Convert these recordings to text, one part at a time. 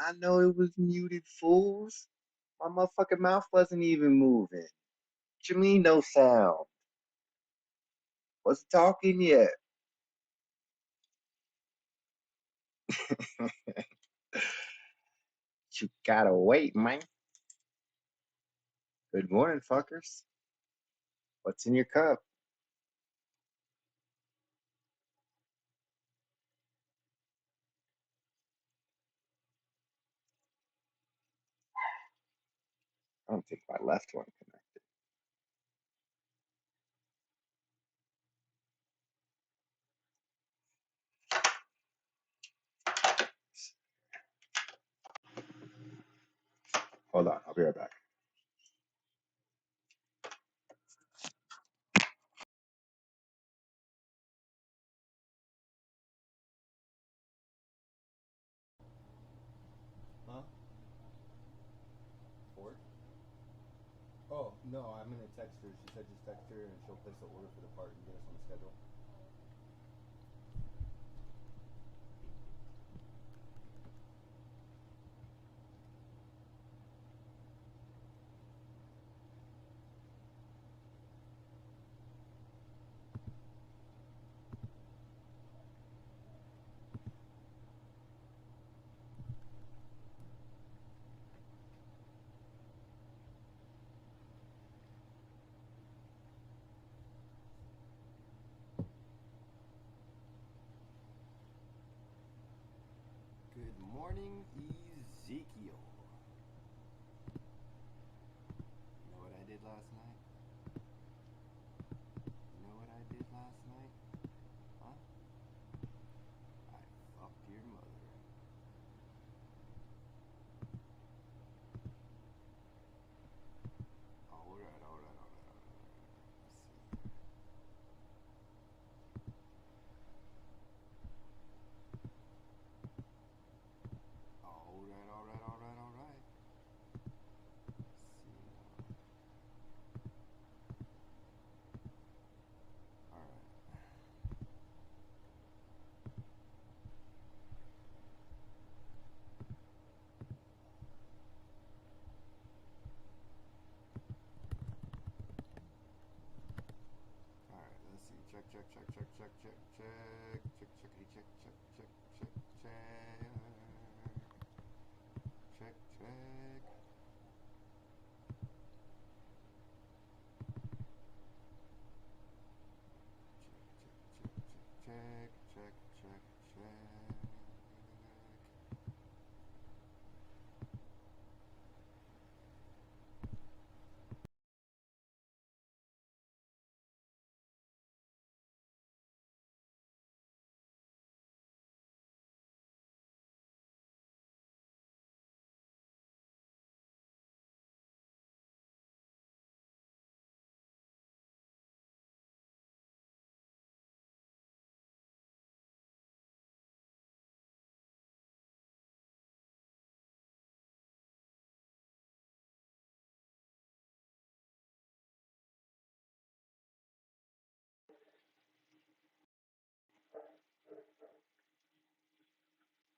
I know it was muted, fools. My motherfucking mouth wasn't even moving. What you mean no sound? Wasn't talking yet. You gotta wait, man. Good morning, fuckers. What's in your cup? I don't think my left one connected. Hold on, I'll be right back. Huh? Ford? Oh, no, I'm gonna text her. She said just text her and she'll place the order for the part and get us on the schedule. Good morning, Ezekiel. You know what I did last night? You know what I did last night? Huh? I fucked your mother. Alright, alright, alright, alright. Let's see. Alright, alright, alright, alright. Let's see now. Alright. Alright, let's see. Check, check, check, check, check, check, check. Check, checkity, check, check, check, check, check. Check, check. Check, check, check, check.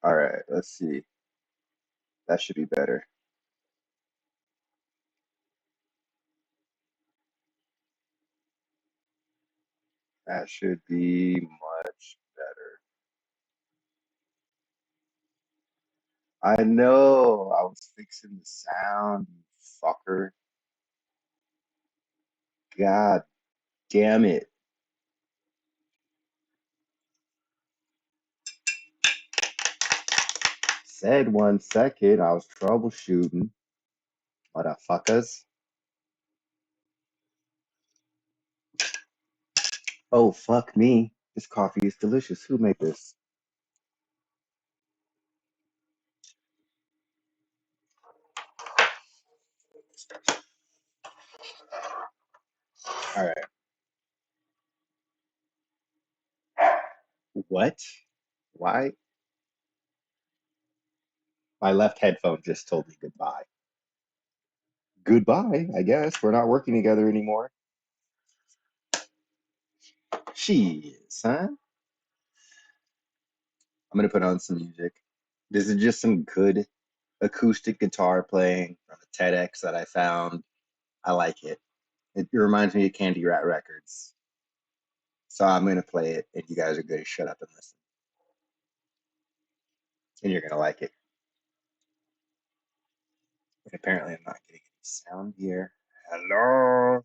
All right, let's see. That should be better. That should be much better. I know. I was fixing the sound, you fucker. God damn it. Said 1 second. I was troubleshooting. Motherfuckers. Oh, fuck me. This coffee is delicious. Who made this? All right. What? Why? My left headphone just told me goodbye. Goodbye, I guess. We're not working together anymore. She is, huh? I'm gonna put on some music. This is just some good acoustic guitar playing from a TEDx that I found. I like it. It reminds me of Candy Rat Records. So I'm gonna play it, and you guys are gonna shut up and listen, and you're gonna like it. And apparently, I'm not getting any sound here. Hello.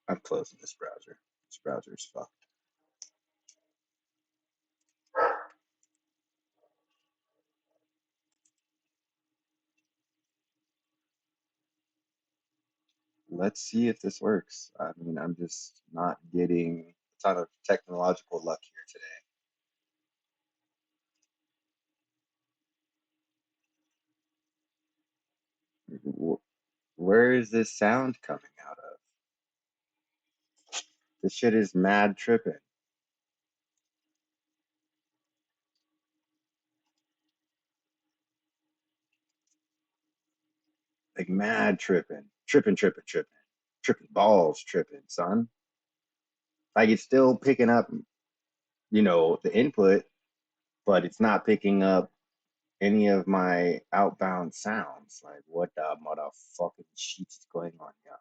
I'm closing this browser. This browser is fucked. Let's see if this works. I mean, I'm just not getting a ton of technological luck here today. Where is this sound coming out of? This shit is mad tripping. Like mad tripping. Tripping, tripping, tripping. Tripping balls tripping, son. Like it's still picking up, the input, but it's not picking up any of my outbound sounds. Like what the motherfucking shit is going on here?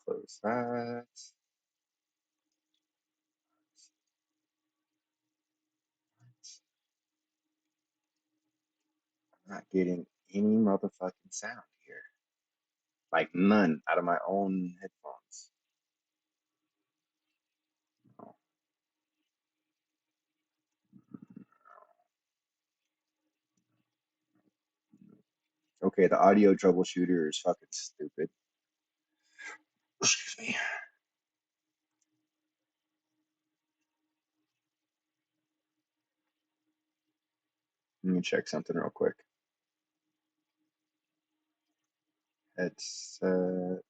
Close that. I'm not getting any motherfucking sound here. Like none out of my own headphones. No. Okay, the audio troubleshooter is fucking stupid. Excuse me. Let me check something real quick. Headset.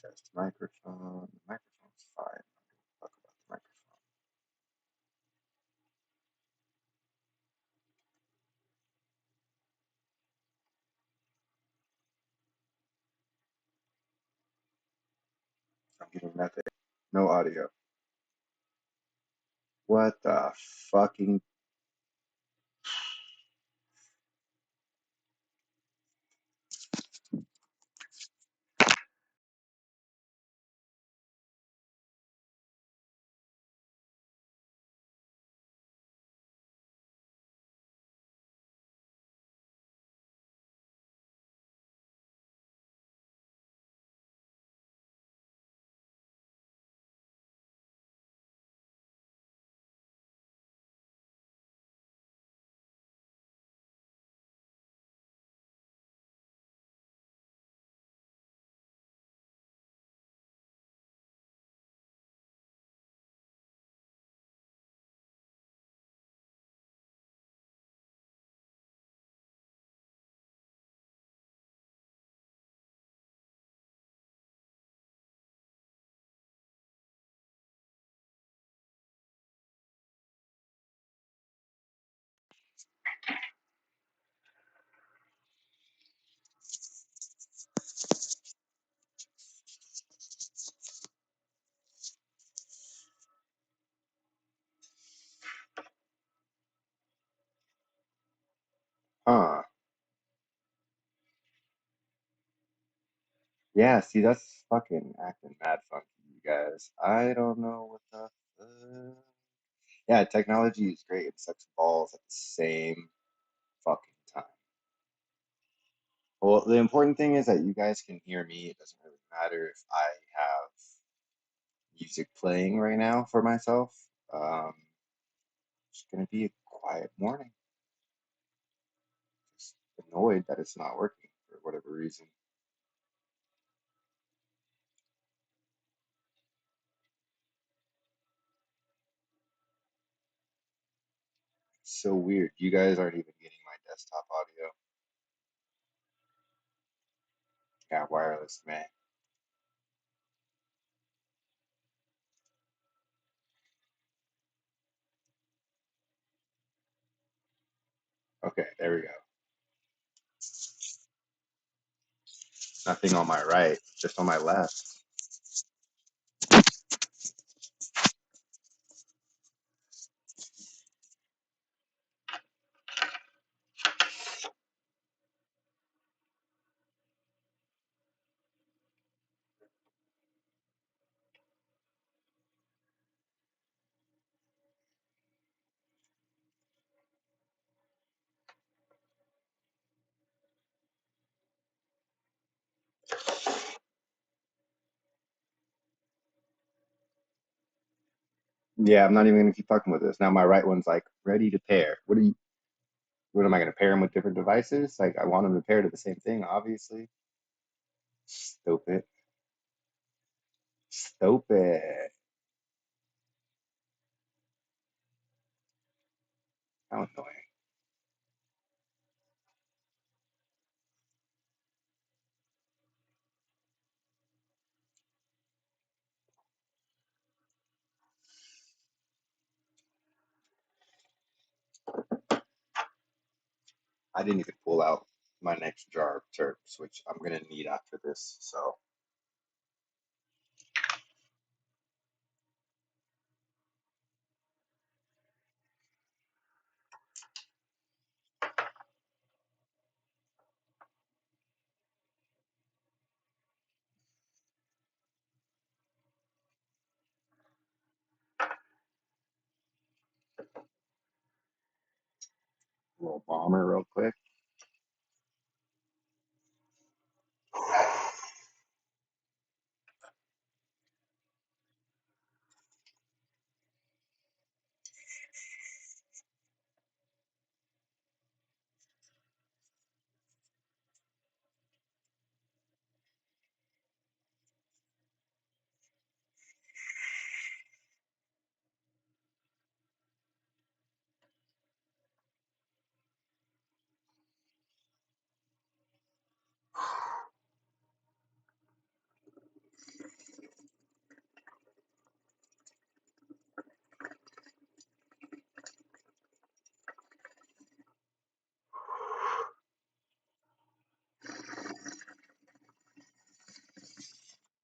Test microphone. The microphone's fine. Talk about the microphone. I'm getting nothing. No audio. What the fucking? Huh? Yeah. See, that's fucking acting mad funky, you guys. I don't know what the. Fuck. Yeah, technology is great. It sucks balls at the same fucking time. Well, the important thing is that you guys can hear me. It doesn't really matter if I have music playing right now for myself. It's gonna be a quiet morning. Just annoyed that it's not working for whatever reason. It's so weird. You guys aren't even getting my desktop audio. Yeah, wireless, man. Okay, there we go. Nothing on my right, just on my left. Yeah, I'm not even gonna keep fucking with this. Now my right one's like ready to pair. What am I gonna pair them with different devices? Like I want them to pair to the same thing, obviously. Stupid. Stupid. How annoying. I didn't even pull out my next jar of terps, which I'm gonna need after this. So a little bomber real quick.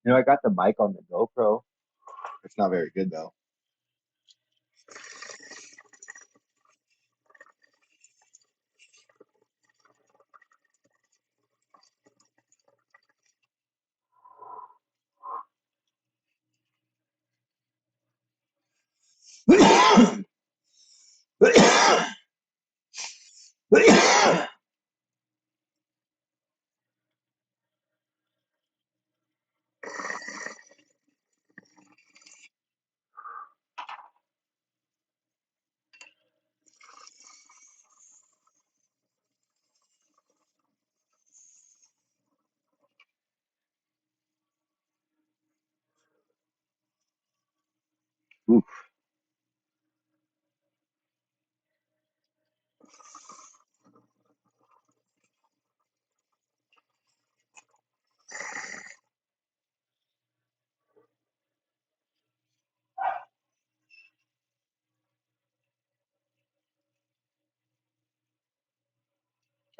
I got the mic on the GoPro. It's not very good though. Oof.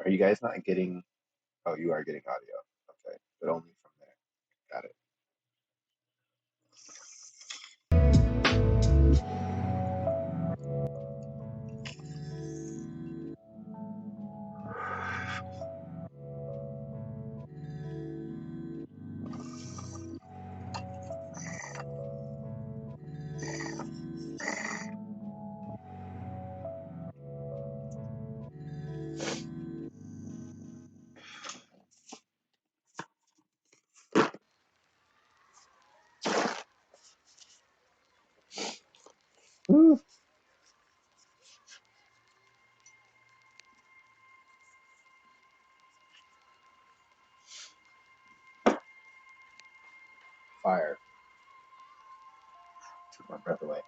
Are you guys not getting? Oh, you are getting audio. Okay, but only from there. Got it. Ooh, fire. Took my breath away.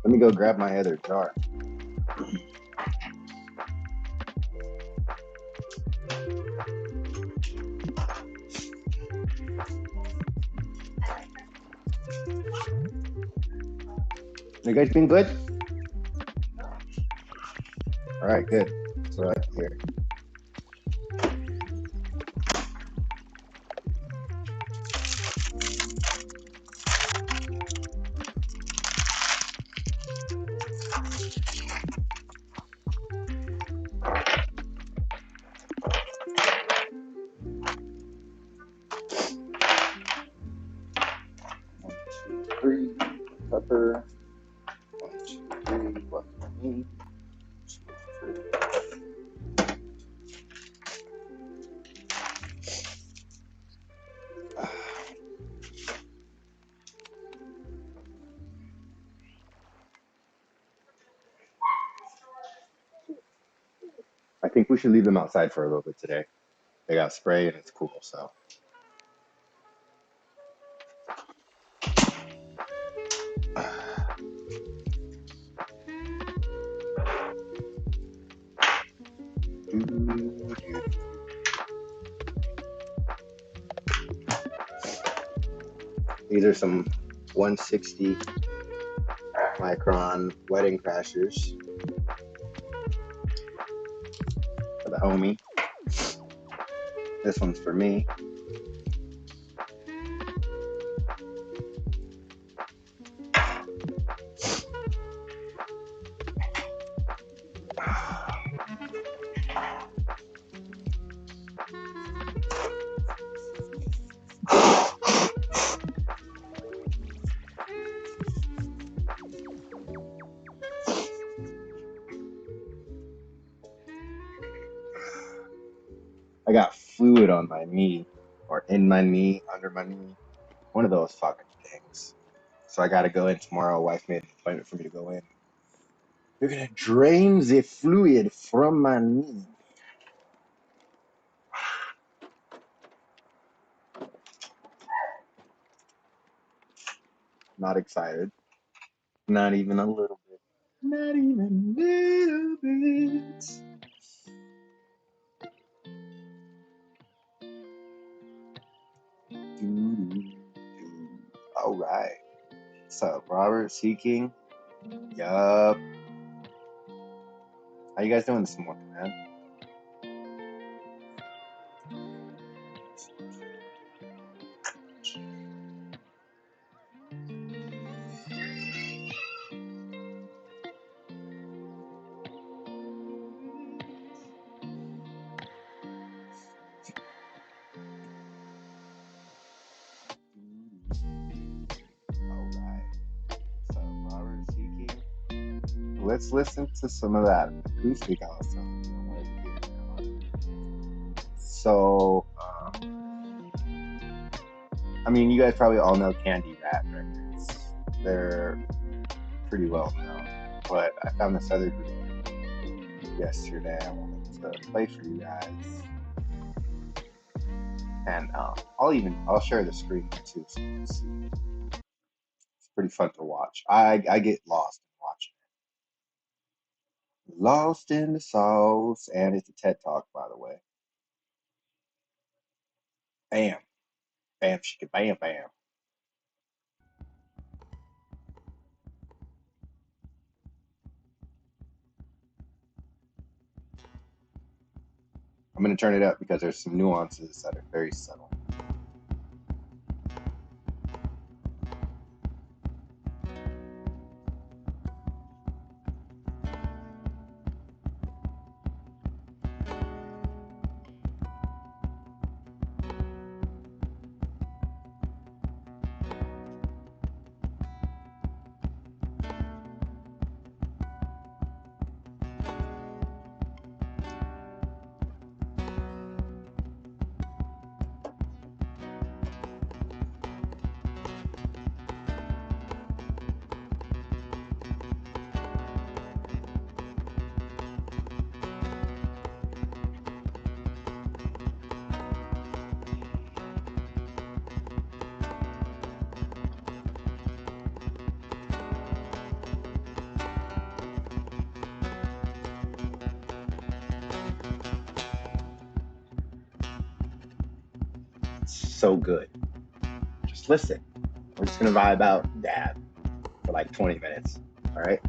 Let me go grab my other jar. You guys been good? All right, good. That's what I like to hear. One, two, three. Pepper. One, two, three. One for me. Two, three. I think we should leave them outside for a little bit today. They got spray and it's cool, so. These are some 160 micron wedding crashers for the homie. This one's for me. I got fluid on my knee, or in my knee, under my knee. One of those fucking things. So I gotta go in tomorrow. Wife made an appointment for me to go in. They're gonna drain the fluid from my knee. Not excited. Not even a little bit. Not even a little bit. All right. What's up, Robert? Seeking? Yup. How you guys doing this morning, man? All right. What's up, Robert? Seeking? Let's listen to some of that acoustic I was telling you I wanted to hear. So, I mean, you guys probably all know Candy Rat records. They're pretty well known. But I found this other group yesterday I wanted to play for you guys. And I'll share the screen too so you can see. It's pretty fun to watch. I get lost in watching it. Lost in the sauce. And it's a TED Talk, by the way. Bam. Bam, shika, bam, bam. I'm going to turn it up because there's some nuances that are very subtle. so good. Just listen. We're just gonna vibe out dab for like 20 minutes. All right.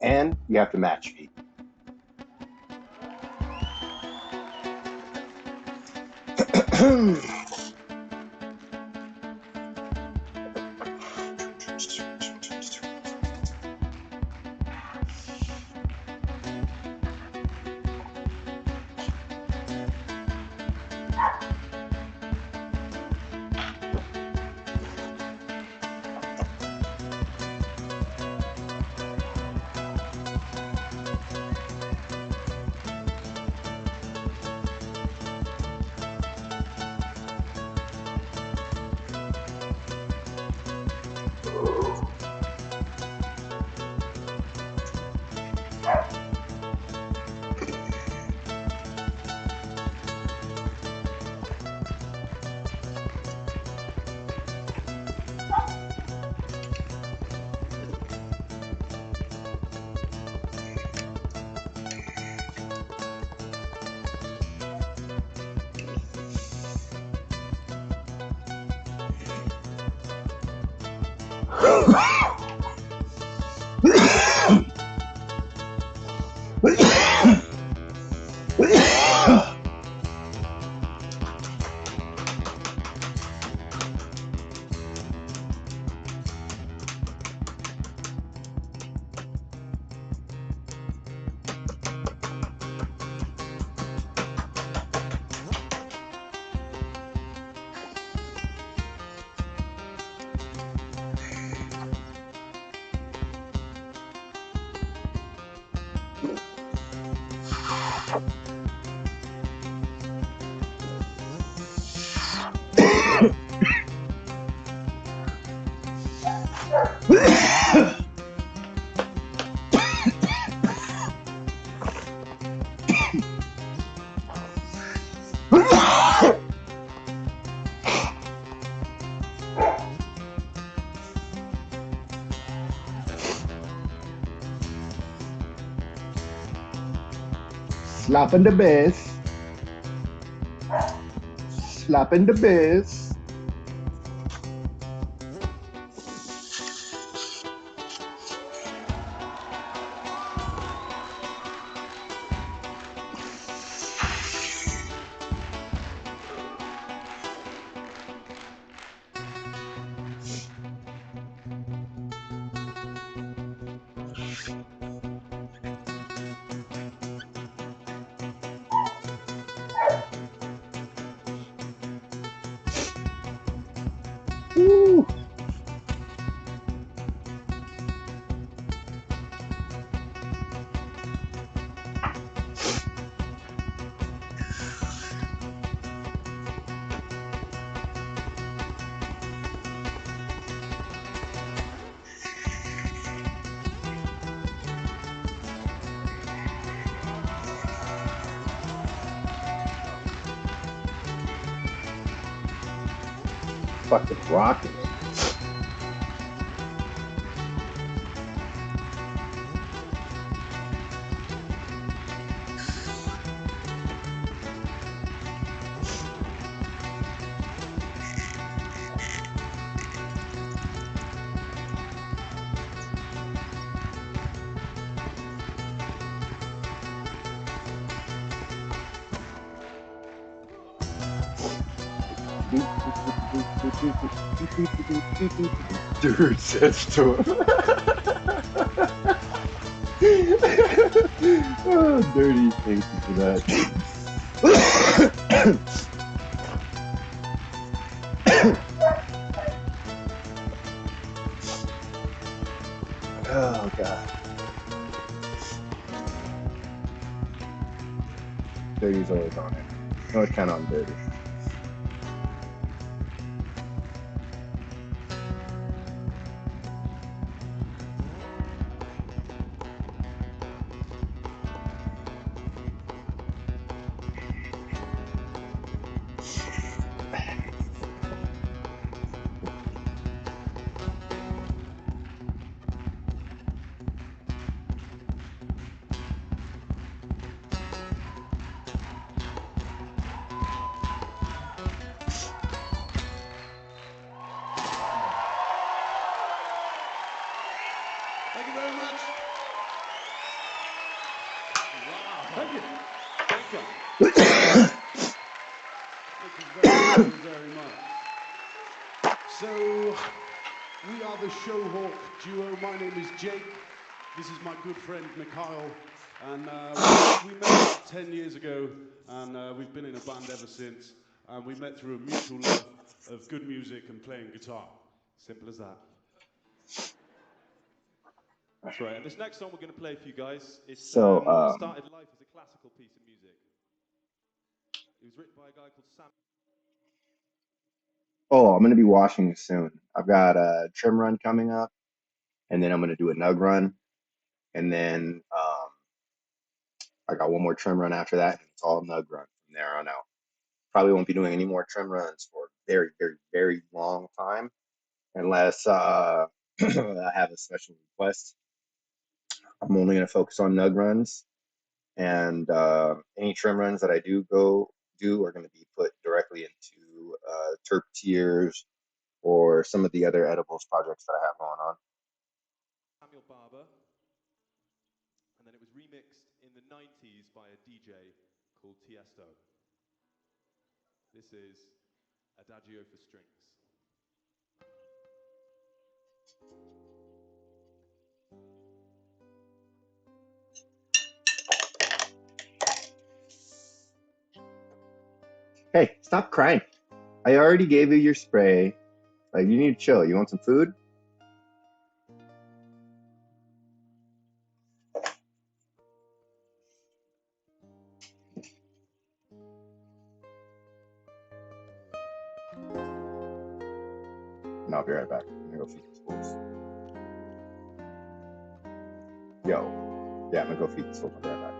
And you have to match me. Slapping the bass. Slapping the bass. Woo. Fucking rocking it. Dude says to him. Oh, dirty. Thank you for that. Oh, God. Dirty's always on it. Always kind of on dirty. the Showhawk duo. My name is Jake. This is my good friend Mikhail. And we met about 10 years ago, and we've been in a band ever since. And we met through a mutual love of good music and playing guitar. Simple as that. That's right. And this next song we're going to play for you guys, So, it started life as a classical piece of music. It was written by a guy called Sam. oh, I'm gonna be washing soon. I've got a trim run coming up, and then I'm gonna do a nug run, and then I got one more trim run after that, and it's all nug run from there on out. Probably won't be doing any more trim runs for a very, very, very long time, unless I have a special request. I'm only gonna focus on nug runs, and any trim runs that I do are going to be put directly into terp tiers or some of the other edibles projects that I have going on. Samuel Barber, and then it was remixed in the 90s by a DJ called Tiesto. This is Adagio for Strings. Hey, stop crying. I already gave you your spray. Like, you need to chill. You want some food? And I'll be right back. I'm gonna go feed these wolves. Yo, yeah, I'm gonna go feed these wolves. I'll be right back.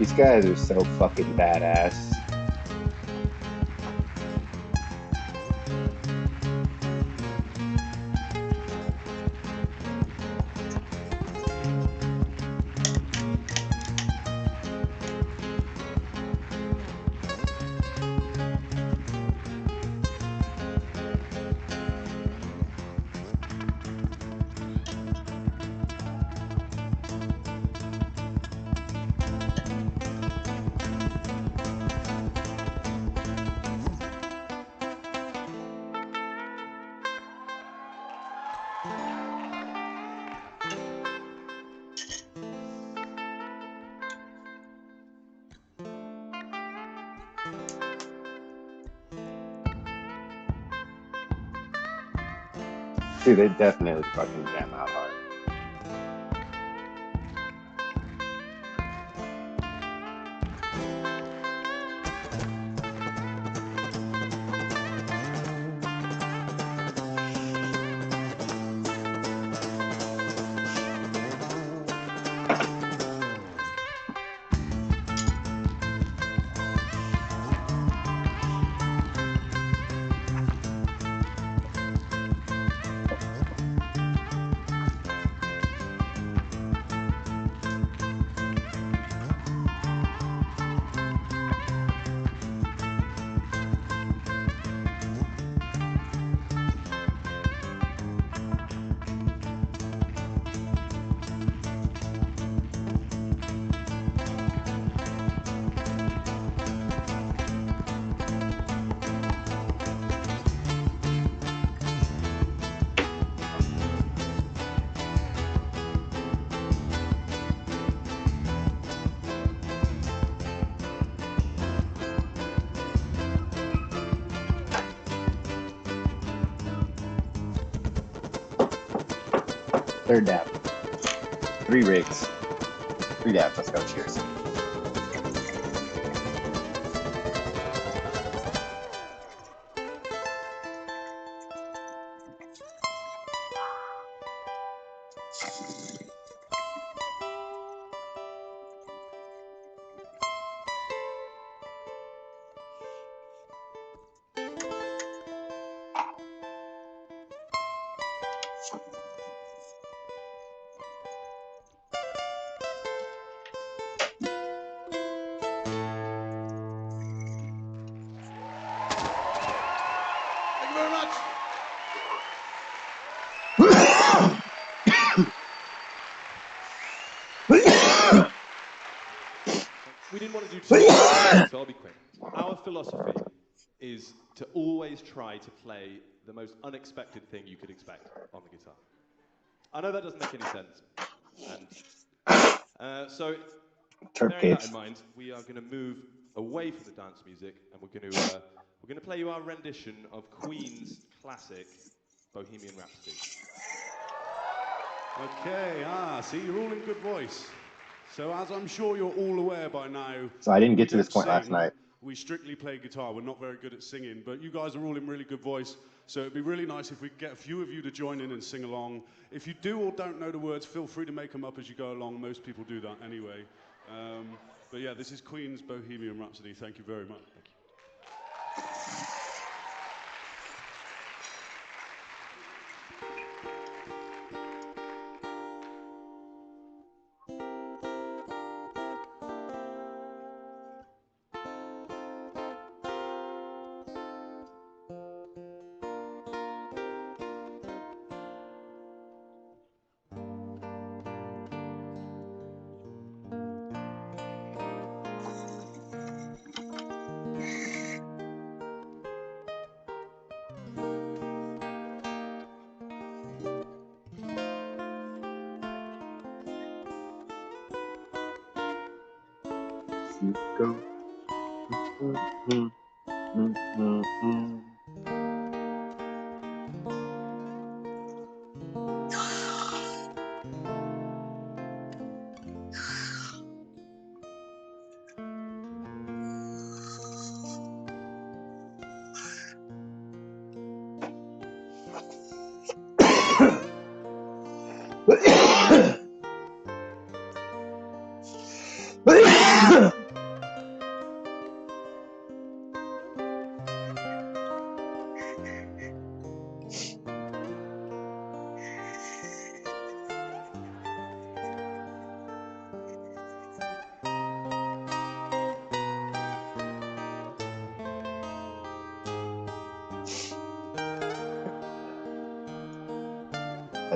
These guys are so fucking badass. Dude, they definitely fucking jam out hard. Third dab. 3 rigs. 3 dabs. Let's go. Cheers. Thank you very much. We didn't want to do too much, so I'll be quick. Our philosophy is to always try to play the most unexpected thing you could expect on the guitar. I know that doesn't make any sense, and so bearing that in mind, we are going to move away from the dance music, and we're going to play you our rendition of Queen's classic Bohemian Rhapsody. Okay, see, you're all in good voice. So as I'm sure you're all aware by now, So I didn't we get to this don't point last sing, night. We strictly play guitar. We're not very good at singing, but you guys are all in really good voice. So it'd be really nice if we could get a few of you to join in and sing along. If you do or don't know the words, feel free to make them up as you go along. Most people do that anyway. But yeah, this is Queen's Bohemian Rhapsody. Thank you very much. Thank you. Go.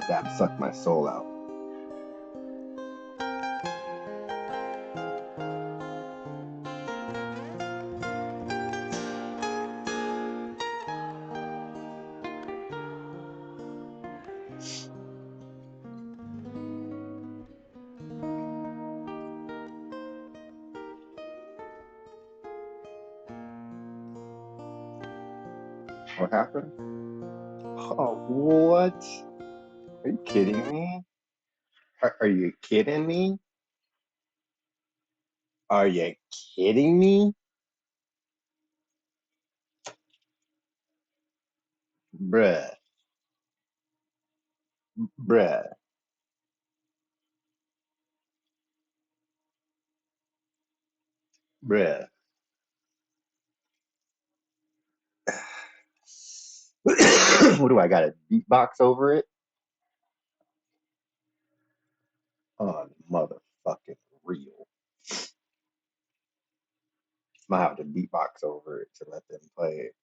Let that suck my soul out. What happened? Oh, what? Are you kidding me? Are you kidding me? Are you kidding me? Bruh, bruh, bruh. What do I got? A beatbox over it? Oh, motherfucking real. I'm gonna have to beatbox over it to let them play it.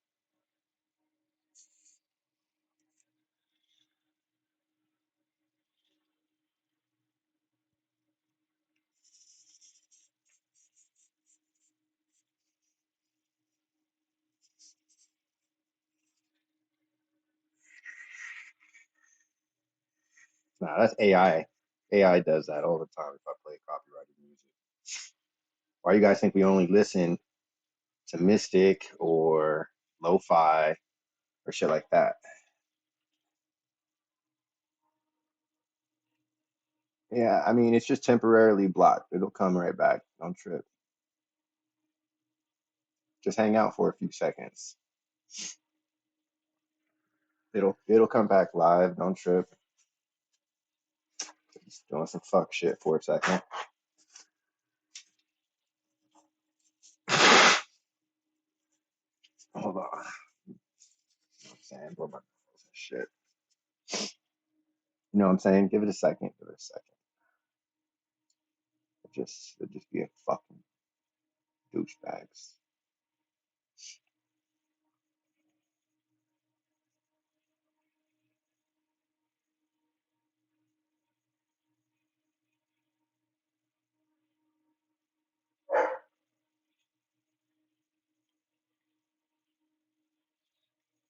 Nah, that's AI. AI does that all the time if I play copyrighted music. Why you guys think we only listen to Mystic or lo-fi or shit like that? Yeah, I mean it's just temporarily blocked. It'll come right back. Don't trip. Just hang out for a few seconds. It'll come back live. Don't trip. Just doing some fuck shit for a second. Hold on. You know what I'm saying? Blow my nose and shit. You know what I'm saying? Give it a second. Give it a second. It just be a fucking douchebags.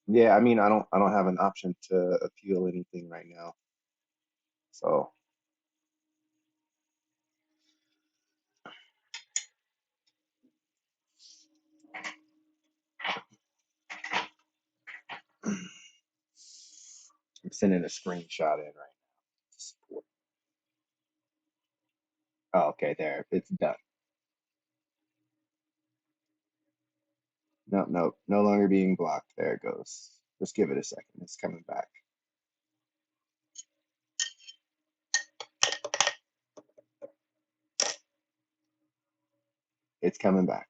Yeah, I mean I don't have an option to appeal anything right now. So I'm sending a screenshot in right now to support. Oh, okay, there. It's done. No, no, no longer being blocked. There it goes. Just give it a second. It's coming back. It's coming back.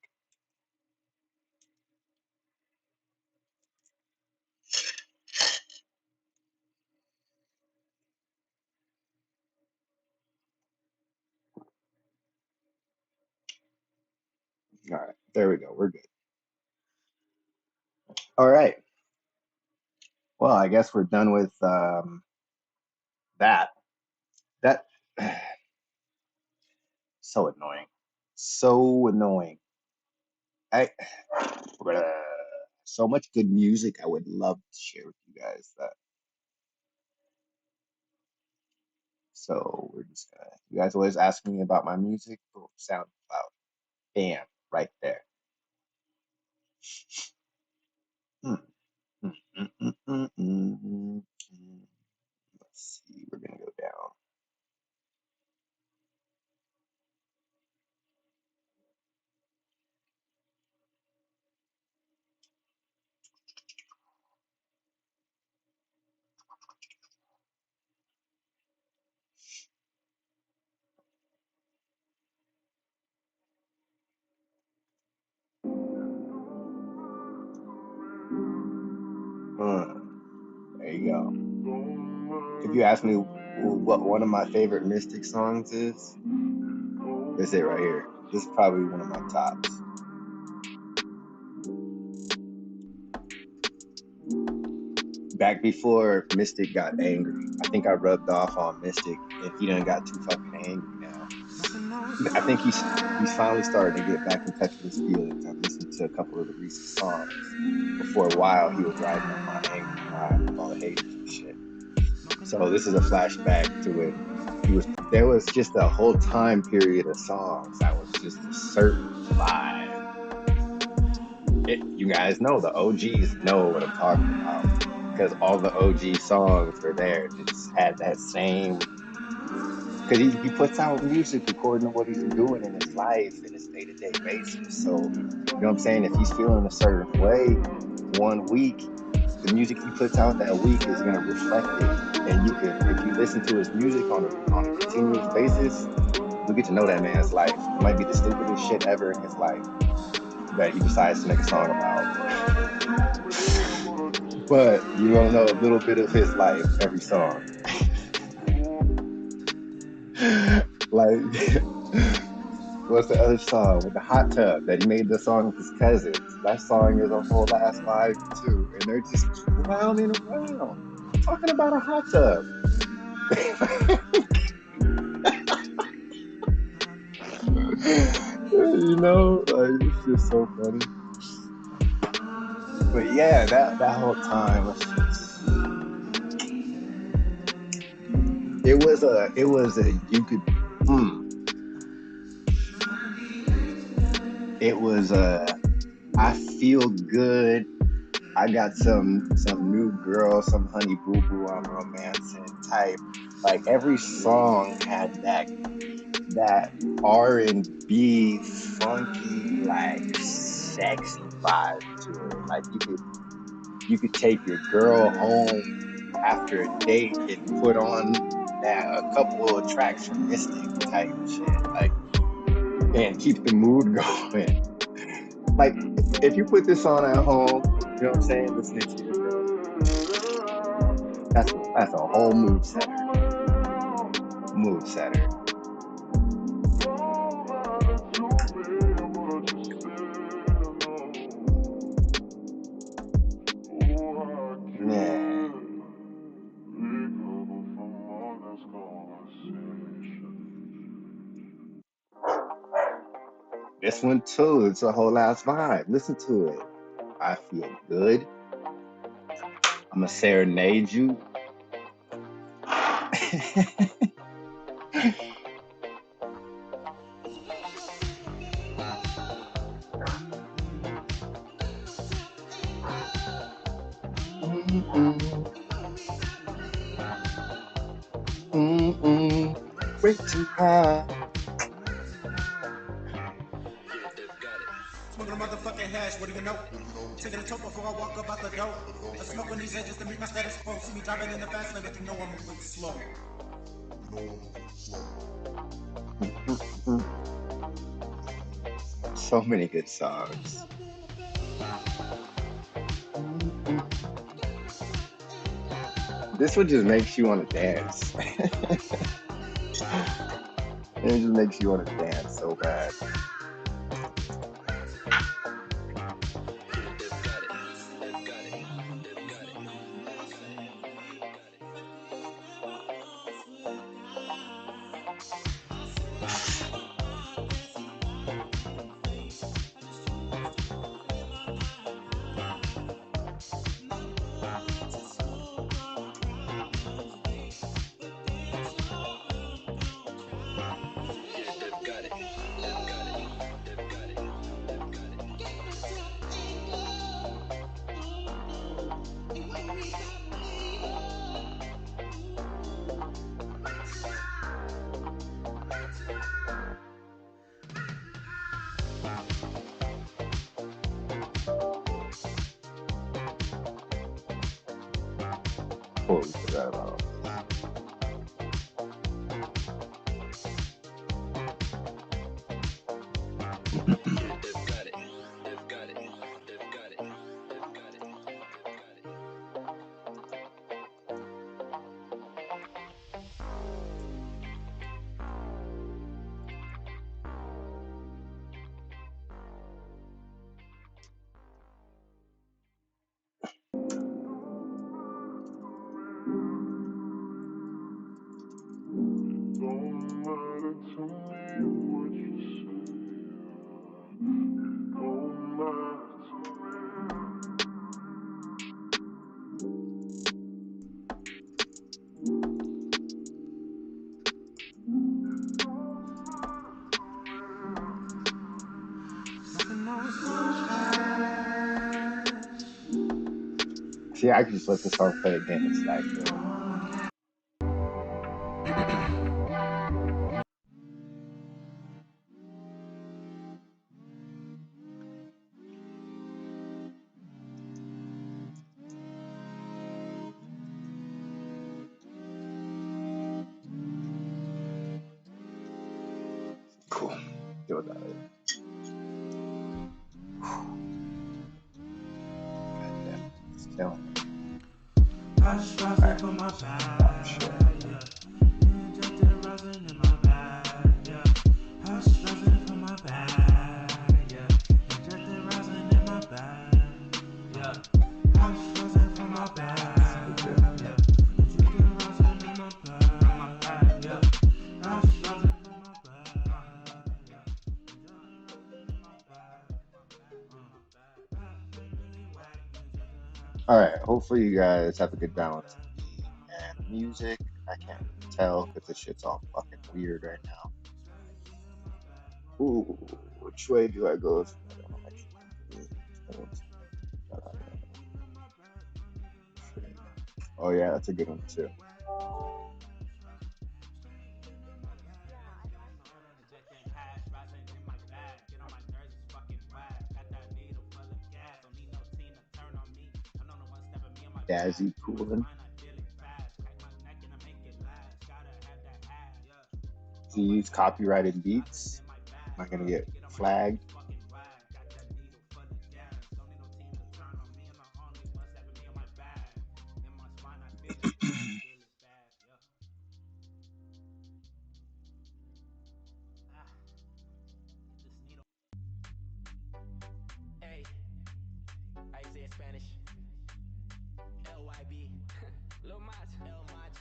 All right, there we go. We're good. All right. Well, I guess we're done with that. That so annoying. So annoying. I so much good music I would love to share with you guys that so we're just gonna you guys always ask me about my music. Boom, SoundCloud. Bam, right there. Mm, mm, mm, mm, mm, mm, mm. Let's see, we're gonna go down. There you go. If you ask me what one of my favorite Mystic songs is, this it right here. This is probably one of my tops. back before Mystic got angry. I think I rubbed off on Mystic, and he done got too fucking angry now. I think he's finally starting to get back in touch with his feelings. I've listened to a couple of the recent songs, but for a while he was riding on my anger a lot with all the haters and shit. So this is a flashback to when he was. There was just a whole time period of songs that was just a certain vibe. You guys know, the OGs know what I'm talking about, because all the OG songs are there. They just had that same, because he puts out music according to what he's doing in his life and his day-to-day basis. So, you know what I'm saying? If he's feeling a certain way one week, the music he puts out that week is gonna reflect it. And you could, if you listen to his music on a continuous basis, you'll get to know that man's life. It might be the stupidest shit ever in his life that he decides to make a song about, but you're gonna know a little bit of his life every song. Like, what's the other song with the hot tub that he made the song with his cousins? That song is a whole ass vibe too, and they're just clowning around talking about a hot tub. You know, like, it's just so funny. But yeah, that whole time was just, it was a you could mm, it was a I feel good. I got some new girl, some honey boo boo I'm romancing type. Like every song had that R&B funky, like sexy vibe to it. Like you could take your girl home after a date and put on that a couple of tracks from Mystic type shit. Like, and keep the mood going. Like, if you put this on at home, you know what I'm saying, listening to your girl, that's a whole mood setter. Mood setter. Man. This one too, it's a whole ass vibe. Listen to it. I feel good. I'm gonna serenade you. Mm-mm, mm-mm. Way too high. Smoking a motherfucking hash, what do you know? Taking a toke before I walk up out the door. I smoke on these edges to meet my status quo. See me driving in the fast lane, but you know I'm moving slow. Mm-mm. So many good songs. Mm-mm. This one just makes you want to dance. It just makes you want to dance so bad. Totally forgot about all this. See, I could just let this song play again. It's that good. Cool. Deal with that later. God damn. It's killing me. Alright. Oh, shit. All right. Hopefully you guys have a good balance of me and the music. I can't really tell because this shit's all fucking weird right now. Ooh, which way do I go? I don't actually. Oh yeah, that's a good one too. Dazzy Coolin. Do you use copyrighted beats? Am I gonna get flagged? Hey, I say in Spanish. LYB. Lil Mach. El Mach.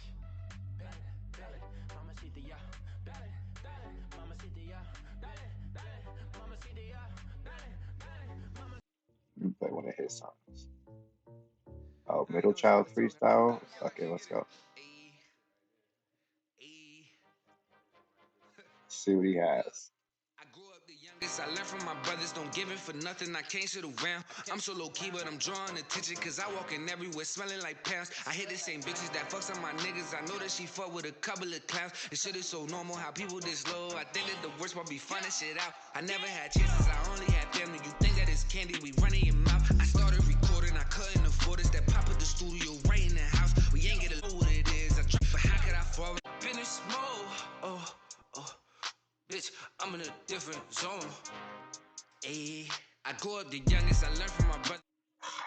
Dale, dale, mamacita, ya. Dale, dale, mamacita, ya. Dale, dale, mamacita, ya. Dale, dale, mamacita. Let me play one of his songs. Oh, Middle Child freestyle. Okay, let's go. See what he has. I grew up the youngest, I learned from my brothers, don't give it for nothing, I can't sit around. I'm so low key, but I'm drawing attention, cause I walk in everywhere smelling like pounds. I hit the same bitches that fucks on my niggas, I know that she fuck with a couple of clowns. This shit is so normal, how people this low, I think that the worst part be finding shit out. I never had chances, I only had family, you think that it's candy, we run in your mouth. I started recording, I couldn't afford this, that pop at the studio right in the house. We ain't get a know what it is, I try, but how could I fall in business mode? Oh. Bitch, I'm in a different zone. Ayy, I grew up the youngest, I learned from my brother.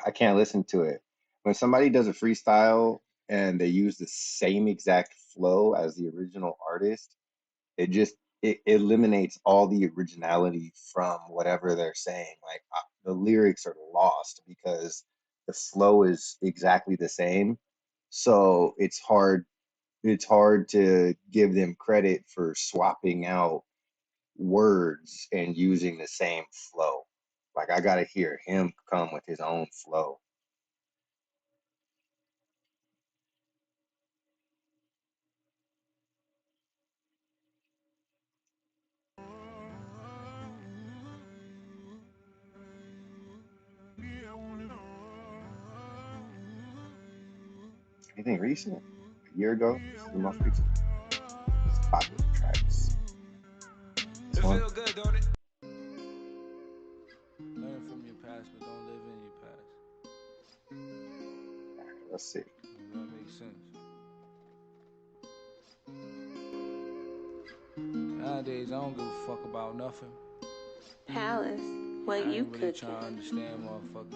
I can't listen to it. When somebody does a freestyle and they use the same exact flow as the original artist, it eliminates all the originality from whatever they're saying. Like the lyrics are lost because the flow is exactly the same. So it's hard to give them credit for swapping out words and using the same flow. Like I gotta hear him come with his own flow. Anything recent? A year ago? This is the most recent. It's popular tracks. This one? Feel good, don't it? Learn from your past, but don't live in your past. Let's see. Does that make sense? Nowadays, I don't give a fuck about nothing. Palace, what you really cooking? trying to understand motherfuckers.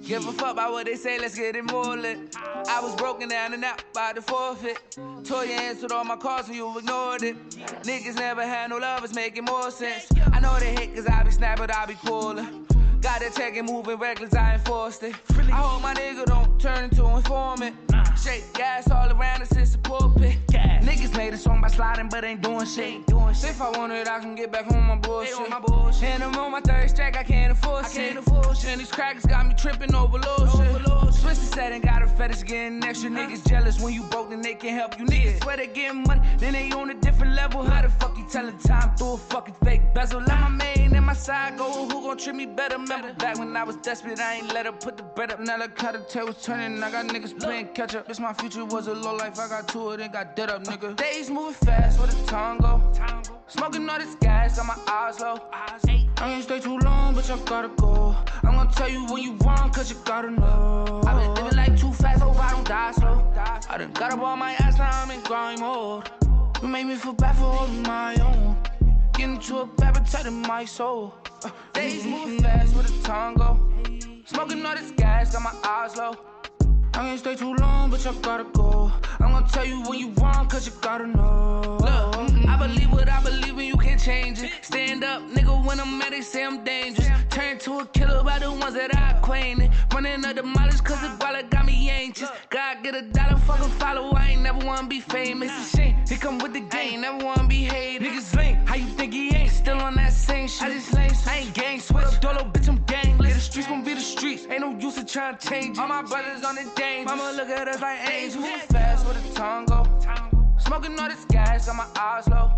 Give a fuck about what they say, let's get it more lit. I was broken down and out by the forfeit. Tore your hands with all my cards and you ignored it. Niggas never had no lovers, making more sense. I know they hate cause I be snapping, but I be coolin'. Got that check and moving reckless, I enforced it. I hope my nigga don't turn into an informant. Shake gas all around us, it's a pulpit. Niggas made a song by sliding, but ain't doing shit. If I want it, I can get back on my bullshit. And I'm on my third strike, I can't afford shit. And these crackers got me tripping over low shit. Switch the setting, got a fetish getting extra. Niggas jealous when you broke, then they can help you. Niggas swear they getting money, then they on a different level. How the fuck you tellin' time through a fucking fake bezel? Like my main my side, go, who gon' treat me better? Remember back when I was desperate, I ain't let her put the bread up. Now the cut the tail was turning, I got niggas playing catch up. Guess my future was a low life, I got to it and got dead up, nigga. Days moving fast, where the tongue go? Smoking all this gas, got my eyes low. I ain't stay too long, bitch, I gotta go. I'm gonna tell you when you wrong, cause you gotta know. I been living like too fast, hope I don't die slow. I done got up on my ass, now I'm in grind mode. You made me feel bad for holding my own. Getting to a bad appetite in my soul. Days moving fast, where the tongue go? Smoking all this gas, got my eyes low. I ain't stay too long, but I gotta go. I'm gonna tell you when you wrong, cause you gotta know. Look, I believe what I believe and you can't change it. Stand up, nigga, when I'm mad, they say I'm dangerous. Turn to a killer by the ones that I acquainted. Running up the mileage cause the dollar got me anxious. God get a dollar, fuck a follow, I ain't never wanna be famous. It's a shame, he come with the game, never wanna be hated. Niggas lame, how you think he ain't? Still on that same shit. I just lame, I ain't gang switch. Dolo, bitch, I'm gangless. Yeah, the streets gon' be the streets, ain't no use to try to change it. All my brothers on the danger. Mama look at us like angels. Moving fast where the tongue go. Smoking all this gas, got my eyes low.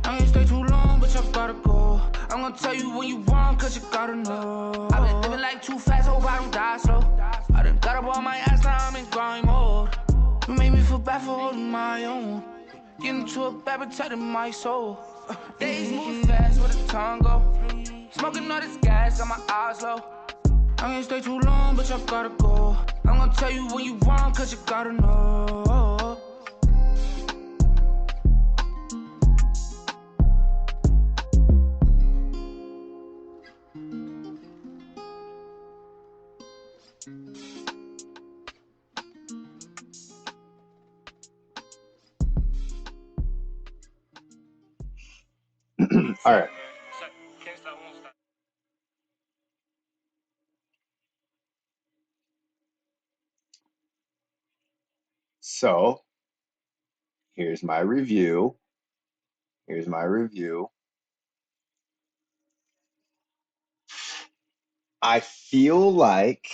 I ain't stay too long, but I gotta go. I'm gonna tell you when you wrong, cause you gotta know. I been living like too fast, hope I don't die slow. I done got up on my ass, now I'm in grind mode. You made me feel bad for holding my own. Getting to a bad appetite in my soul. Days moving fast where the tongue go. Smoking all this gas, got my eyes low. I ain't stay too long, but I gotta go. I'm gonna tell you when you wrong, cause you gotta know. All right. So here's my review. Here's my review. I feel like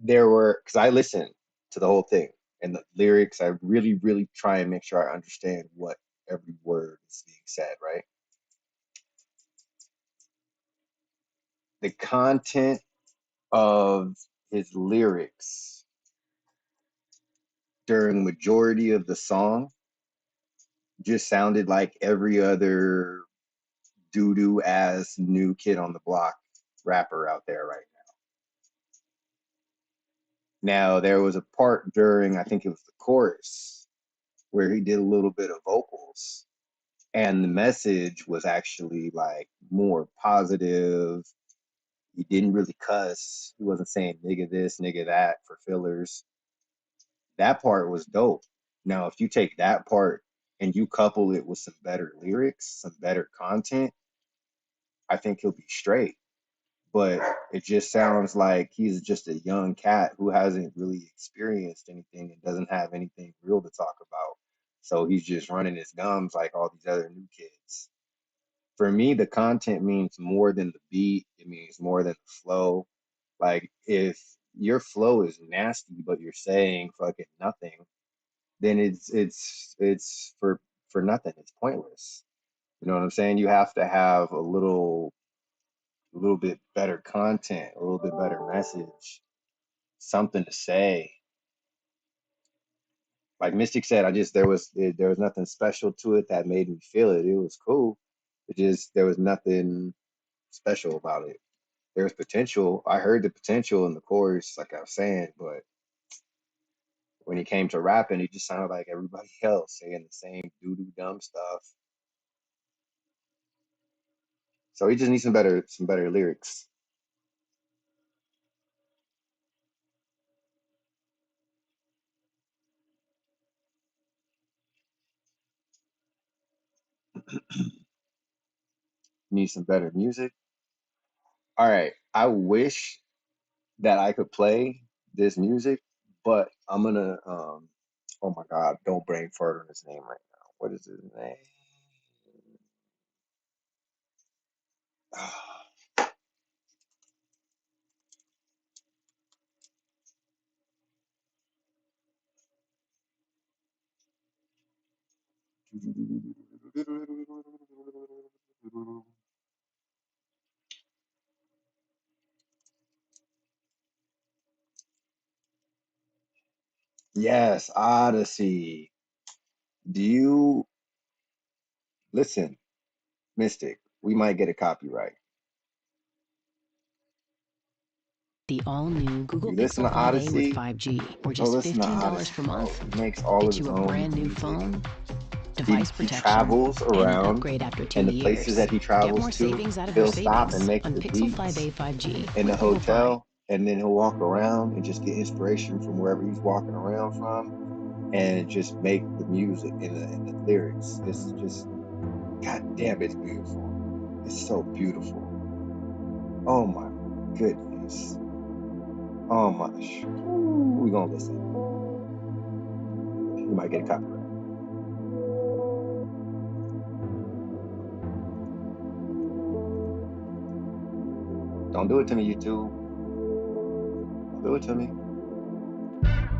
there were, because I listened to the whole thing and the lyrics, I really, really try and make sure I understand what every word is being said, right? The content of his lyrics during majority of the song just sounded like every other doo-doo ass new kid on the block rapper out there right now. Now there was a part during, I think it was the chorus, where he did a little bit of vocals and the message was actually like more positive. He didn't really cuss. He wasn't saying nigga this, nigga that for fillers. That part was dope. Now, if you take that part and you couple it with some better lyrics, some better content, I think he'll be straight. But it just sounds like he's just a young cat who hasn't really experienced anything and doesn't have anything real to talk about. So he's just running his gums like all these other new kids. For me, the content means more than the beat. It means more than the flow. Like if your flow is nasty, but you're saying fucking nothing, then it's for nothing. It's pointless. You know what I'm saying? You have to have a little bit better content, a little bit better message, something to say. Like Mystic said, there was nothing special to it that made me feel it. It was cool. It just there was nothing special about it. There's potential. I heard the potential in the chorus, like I was saying, but when he came to rapping, he just sounded like everybody else saying the same doo-doo dumb stuff. So he just needs some better lyrics. Needs some better music. All right. I wish that I could play this music, but I'm gonna oh my god, don't brain fart on his name right now. What is his name? Yes, Odyssey. Do you listen, Mystic? We might get a copyright. The all-new Google You listen Pixel to 5a with Odyssey? 5G for Go just listen to $15 Odyssey, per bro. month. He makes all of Get his you a own brand new music. phone, device He protection, travels and an around, upgrade after 2 and the places years. that he Get travels more to, savings out of your he'll stop and savings make on the Pixel beats 5a 5G in the with Google Fi. hotel, and then he'll walk around and just get inspiration from wherever he's walking around from, and just make the music and the lyrics. It's just, god damn, it's beautiful. It's so beautiful. Oh my goodness. Oh my. We gonna listen. We might get a copyright. Don't do it to me, YouTube. Don't do it to me.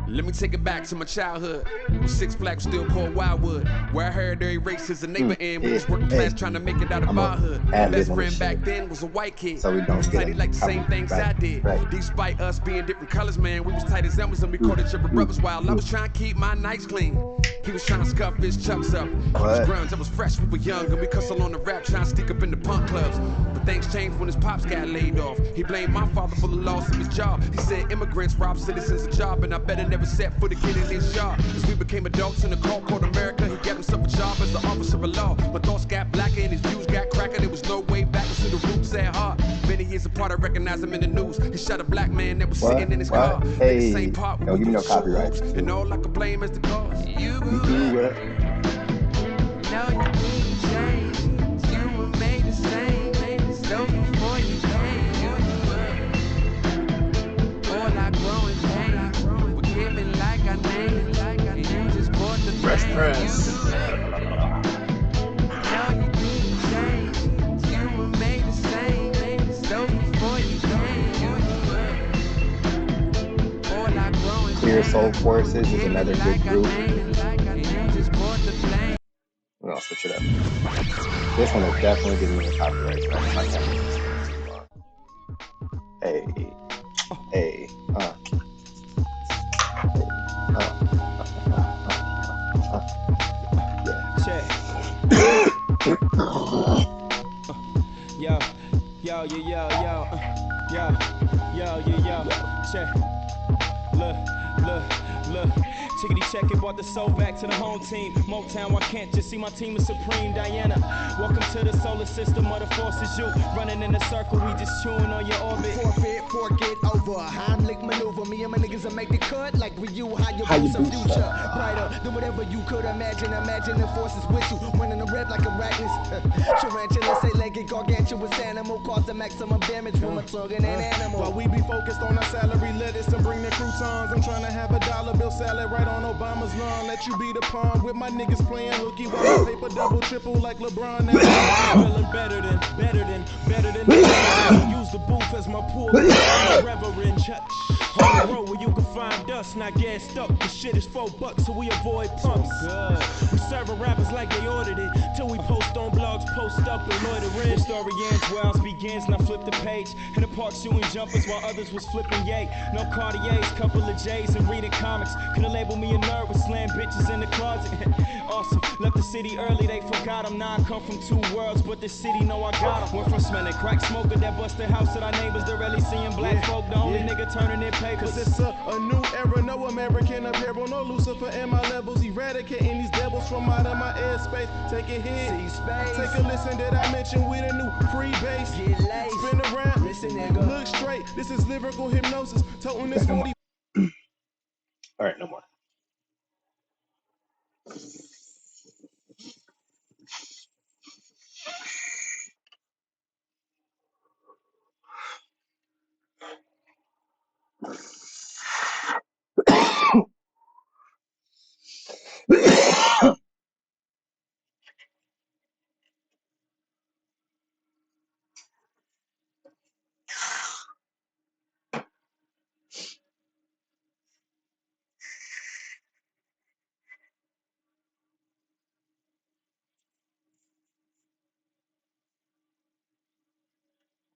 Let me take it back to my childhood. When Six Flags still called Wildwood, where I heard every race is a neighbor and we was working class trying to make it out of I'm a barhood. My ad lib best on this friend back shit, then was a white kid. so we He don't was get tight, he liked the same things I did. right. Despite us being different colors, man, we was tight as Elmas and we called each other brothers while I was trying to keep my nights clean. He was trying to scuff his chucks up. He was What? grunge, I was fresh, we were young, and we cussed on the rap, trying to sneak up in the punk clubs. But things changed when his pops got laid off. He blamed my father for the loss of his job. He said immigrants rob citizens of job, and I better never set foot again in his yard. As we became adults in a cold court America, he got himself a job as an officer of law. My thoughts got blacker and his views got cracker. There was no way back to the roots at heart. Many years apart, I recognized him in the news. He shot a black man that was sitting in his car. Hey, In the same part where don't give me no used to shoot copyright. hoops, and all I could blame is the cause. You You grew what? no, you didn't change. You were made the same. So before you came, you grew up. All I grow in pain. We're giving like our name. And you just bought the Fresh fame. Prince. You no, you didn't change. You were made the same. So before you came, you grew up. All I grow in Clear pain. Soul Forces is another good group. And you just bought the flame. We're gonna switch it up. This one is definitely giving me a copyright strike. I can't listen to this too long. Hey, hey, Check. Yo, yo, yo, yo, yo, yo, yo, yo, check. Look, look, look. Chickadee check it, brought the soul back to the home team. Motown, I can't just see my team is supreme. Diana, welcome to the solar system of the forces. You running in a circle, we just chewing on your orbit. Forfeit, fork it over. Heimlich maneuver. Me and my niggas will make the cut like we you. How you boost a future brighter than whatever you could imagine. Imagine the forces with you. Running the red like arachnids. Tarantula, say legged, gargantuous animal. Cause the maximum damage with my tongue and an animal. While we be focused on our salary lettuce and bring the croutons, I'm trying to have a dollar bill salad right on Obama's lawn. Let you be the pawn with my niggas playing hooky while my paper double triple like LeBron. Feeling better than use the booth as my pool. Reverend church. On the road where you can find us, not gassed up. The shit is $4, so we avoid pumps. Good. We serving rappers like they ordered it. Till we post on blogs, post up and loitering. Story ends where ours begins, and I flip the page. In the park shooting jumpers while others was flipping yay. No Cartiers, couple of J's and reading comics. Could've labeled me a nerd with slam bitches in the closet. Awesome, left the city early, they forgot him. Now I come from two worlds, but the city know I got him. Went from smelling crack smoker that busted house to our neighbors. They're really seeing black folk, the only nigga turning in papers. Cause it's a new era, no American apparel, no Lucifer in my levels, eradicating these devils from out of my airspace. Take a hit, take a listen, did I mention we the new free base? Spin around, look straight, this is lyrical hypnosis, toting this 40. All right, no more.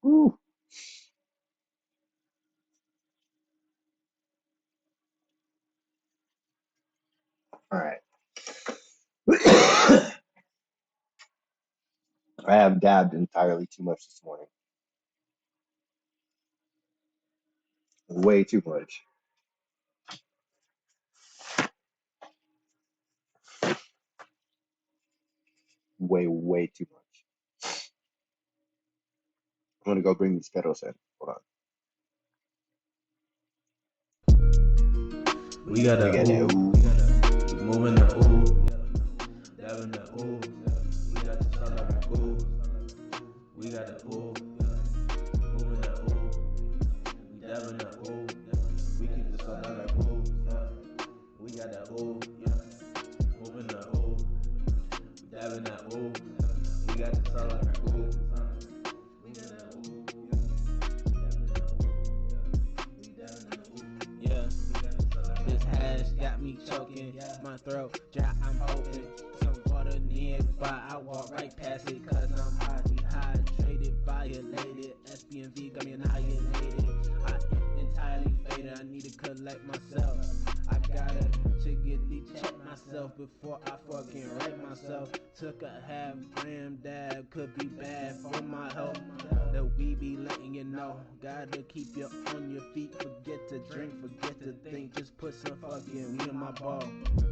Woo. All right. I have dabbed entirely too much this morning. Way too much. Way too much. I'm gonna go bring these kettles in. Hold on. We got a ooh. Moving the ooh. Dabbing the ooh. We got the sun like a ooh. We got the ooh. Moving the ooh. We dabbing the ooh. We keep the sun like a ooh. We got the ooh. Moving the ooh. We dabbing the ooh. We got the sun like a ooh. We got the ooh. Yeah, this hash got me choking, my throat dry, I'm hoping some water nearby, I walk right past it cause I'm high, dehydrated, violated, SBNV got me annihilated, I am entirely faded, I need to collect myself, I gotta chickadee check myself before I fucking wreck myself, took a half gram dab, could be bad for my health, that we be letting you know, gotta keep you on your feet, forget to drink, forget to think, just put some fucking weed in my ball,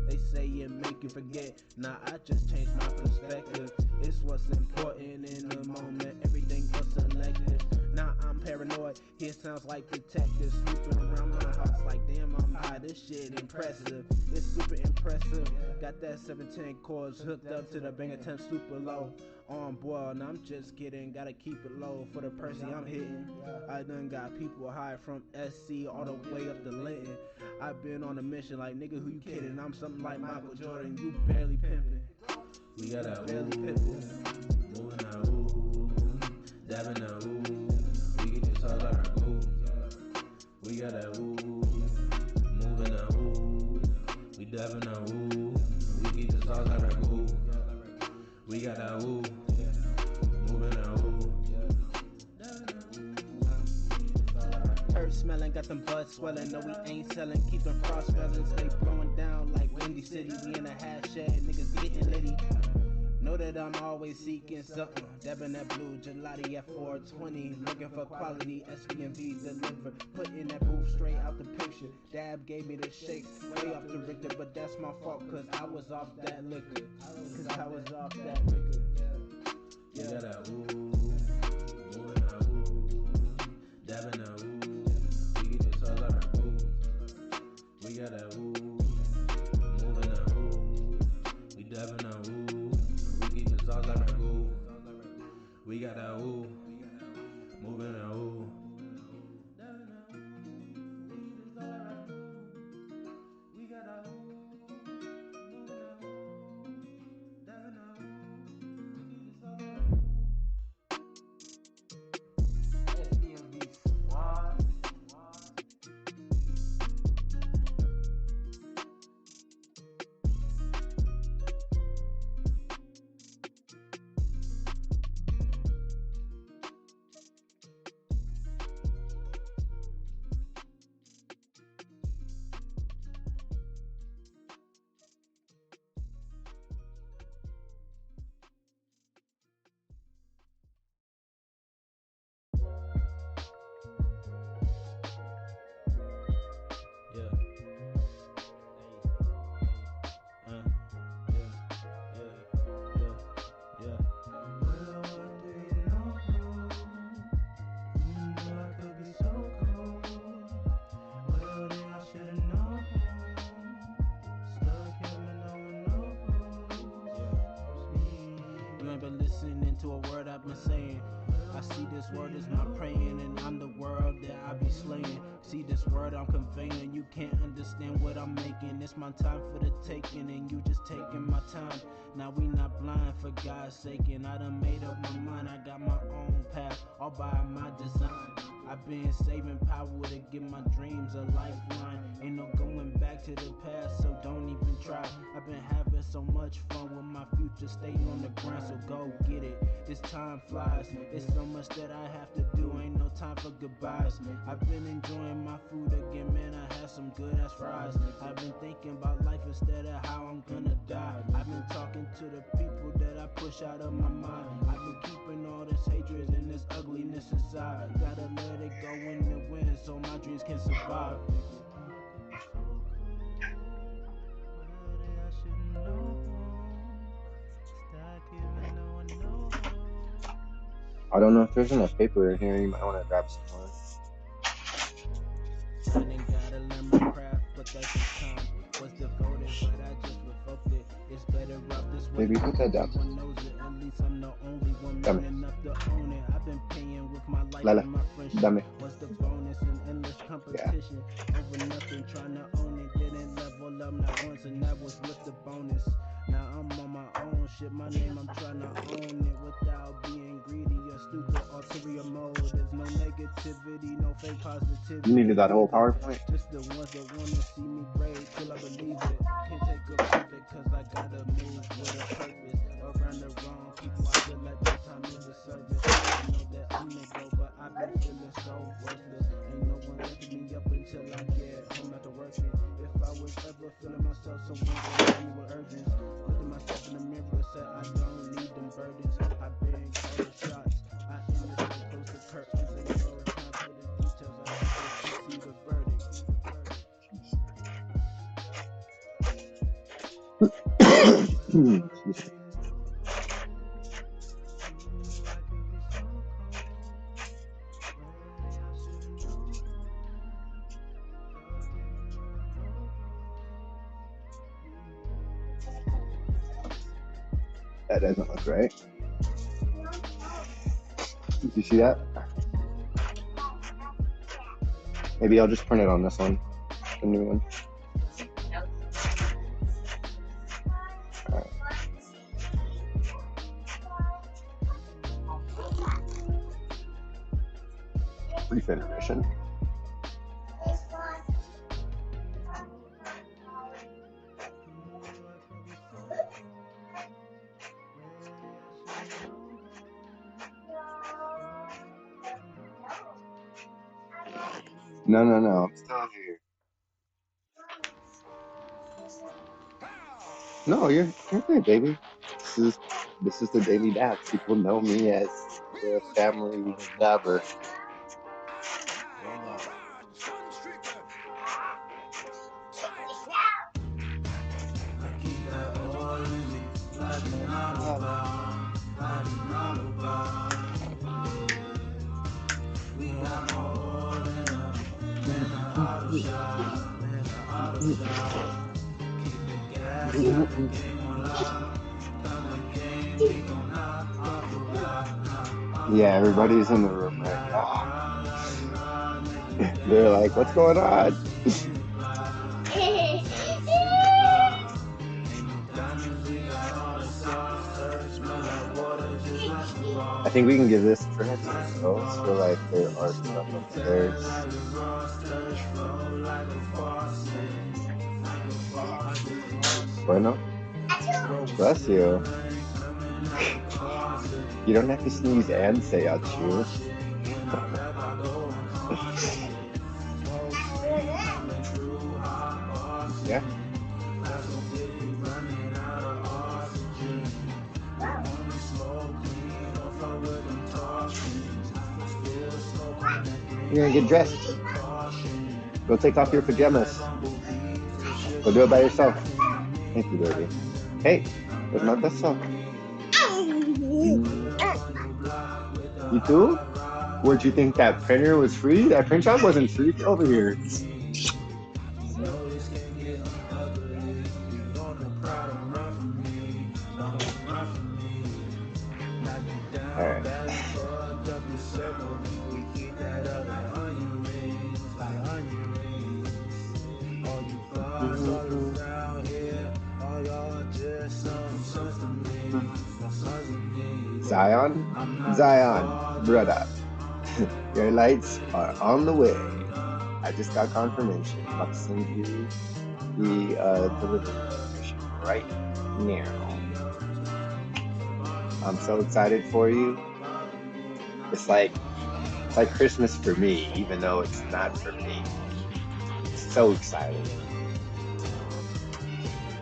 they say it make you forget, nah I just changed my perspective, it's what's important in the moment, everything else selective, now I'm paranoid, here sounds like detectives snooping around my house like damn I'm high, this shit impressive, it's super impressive, got that 710 chords hooked up to the banger temp super low, on boil and I'm just kidding, gotta keep it low for the person I'm hitting, I done got people high from SC all the way up to Linton, I've been on a mission like nigga who you kidding, I'm something like Michael Jordan, you barely pimping, we got a barely ooh. pimping, Moving the ooh. Dabbing the ooh. We get the sun like a ooh. We got a ooh. Moving the ooh. We dabbing the ooh. We get the sun like a ooh. We got a ooh. Moving the ooh. Earth smelling, got them buds swelling, no we ain't selling, keep them frost smelling, stay blowing down like Windy City, we in a half shed, niggas getting litty, know that I'm always seeking something, dabbing that blue gelati at 420, looking for quality, SBNV delivered, putting that booth straight out the picture, dab gave me the shakes, way off the Richter, but that's my fault, cause I was off that liquor, We got a ooh. Moving the ooh. Dabbing the ooh. We get the sun like a ooh. We got a ooh. Moving the ooh. We dabbing the ooh. We get the sun like a ooh. We got a ooh. Moving the ooh. We got a ooh. SBNV squad. Listening to a word I've been saying, I see this word as my praying, and I'm the world that I be slaying. See this word I'm conveying, you can't understand what I'm making. It's my time for the taking, and you just taking my time. Now we not blind for God's sake, and I done made up my mind. I got my own path, all by my design. I've been saving power to give my dreams a lifeline. Ain't no going back to the past, so don't even try. I've been having so much fun with my future, stay on the grind, so go get it. This time flies. It's so much that I have to do. Ain't no time for goodbyes. I've been enjoying my food again, man. I had some good ass fries. I've been thinking about life instead of how I'm gonna die. I've been talking to the people that I push out of my mind. I've been keeping all this hatred and this ugliness inside. Gotta let it go in the wind so my dreams can survive. I don't know if there's enough paper in here. You might want to grab some more. Gotta learn my craft, but that's just time. Was devoted, but I just revoked it. It's better off this way. Baby, put that down. Everyone knows it. At least I'm the only one man enough to own it. I've been paying with my life Lala, and my friendship. dame. What's the bonus in endless competition? Over nothing, trying to own it. Didn't level up not once, and that was with the bonus. Now I'm on my own shit. My name, I'm trying to own it without being greedy or stupid ulterior motives. No negativity, no fake positivity. You needed that whole PowerPoint? Just the ones that wanna see me brave till I believe it. Can't take a pivot cause I gotta move with a purpose. Around the wrong people, I feel like this time is a service. I know that I'm the go, but I've been feeling so worthless. Ain't no one lifting me up until I get home after working. If I was ever feeling myself, someone would help me with urgence. Look at myself in the mirror, said I don't need them burdens. I've been calling shots. I ended so close to curtains and no time for the details. I just see the verdict. That doesn't look right. Did you see that? Maybe I'll just print it on this one, the new one. Alright. Brief intermission. No, I'm still here. No, you're good, baby. This is the daily dab. People know me as the family dabber. Yeah, everybody's in the room right now. They're like, what's going on? I think we can give this printer to the girls for like their art stuff upstairs. Bueno? Bless you. You don't have to sneeze and say achoo. Yeah. You're gonna get dressed. Go take off your pajamas. Go do it by yourself. Thank you, baby. Hey, there's my best song. You too? Where'd you think that printer was free? That print shop wasn't free. Get over here. Alright. Zion, brother. Your lights are on the way. I just got confirmation. I'm about to send you the delivery information right now. I'm so excited for you. It's like Christmas for me, even though it's not for me. So excited.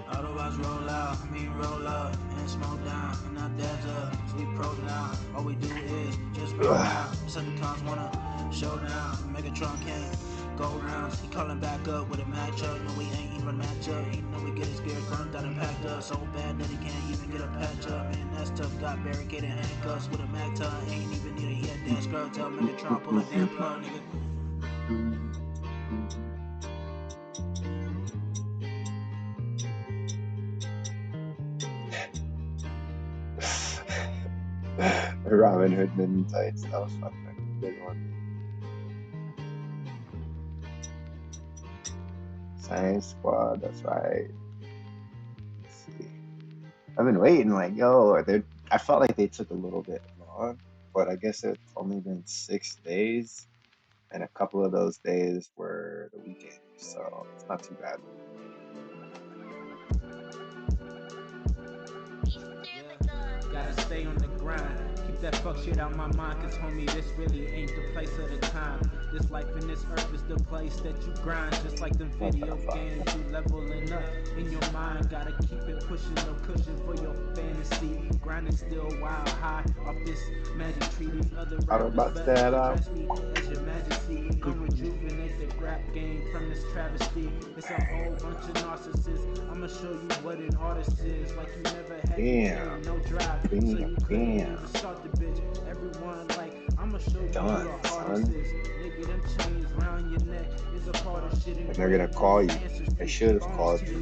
Otherwise roll out, roll up and smoke down. And now there's a sweet pro now. All we do is just roll Ugh. down. Certain cons wanna show down. Megatron can't go rounds. He calling back up with a matchup. No, we ain't even match up. Even though we get his gear grunt that impact us so bad that he can't even get a patch up. Man, that's tough. Got barricaded handcuffs with a Mac tuck. Ain't even need a he had dance scrub. Tell Megatron pull a damn plug, nigga. Robin Hood Men Tights. That was fucking a good one. Science Squad. That's right. Let's see. I've been waiting, like, yo, I felt like they took a little bit long, but I guess it's only been 6 days, and a couple of those days were the weekend, so it's not too bad. Gotta stay on the grind. Keep that fuck shit out my mind, cause homie, this really ain't the place or the time. This life and this earth is the place that you grind. Just like them video games, you leveling up in your mind. Gotta keep it pushing, no cushion for your fantasy. Grinding still wild high off this magic tree. These other rappers better address me as your majesty. Come rejuvenate the rap game from this travesty. It's a whole bunch of narcissists. I'ma show you what an artist is. Like you never had to gain no drive, so you couldn't even start the bitch. Everyone like, I'ma show you Done, who the hardest son. is. Nigga, them chains round your neck is a part of shit. And they're gonna call you. They should have called you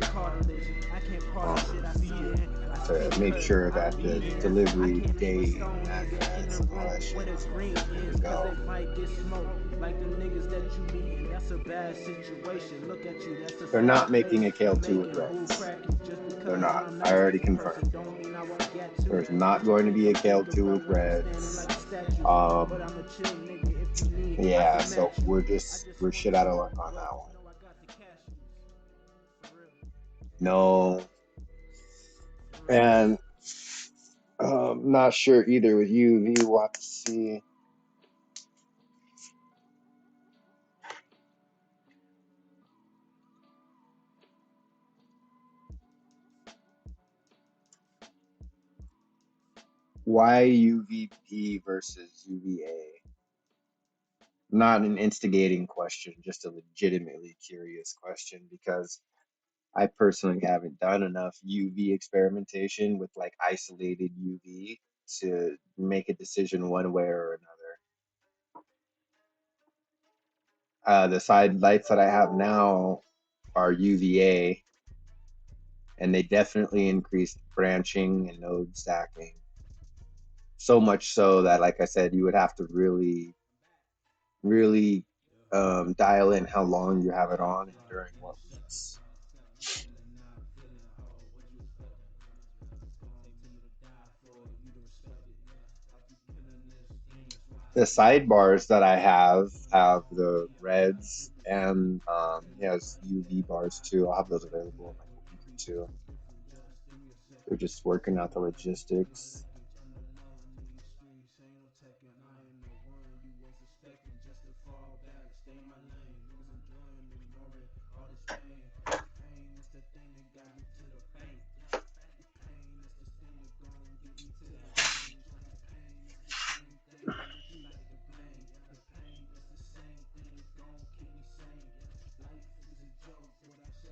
to make sure that the delivery date and address and all that shit is good to go. Like the niggas that you meet, and that's a bad situation. Look at you, that's a They're sad not making a face. Kale 2 with Making who Reds. crack you just They're because not. I'm I not a already sticky confirmed. person. Don't mean I won't get to There's it. not going to be a Kale 2 with Reds. Yeah, so we're shit out of luck on that one. No. And not sure either with UV. We'll have to see. Why UVP versus UVA? Not an instigating question, just a legitimately curious question, because I personally haven't done enough UV experimentation with like isolated UV to make a decision one way or another. The side lights that I have now are UVA, and they definitely increased branching and node stacking. So much so that, like I said, you would have to really, really dial in how long you have it on and during what weeks. The sidebars that I have the reds and he has UV bars too. I'll have those available in like a week or two. They're just working out the logistics.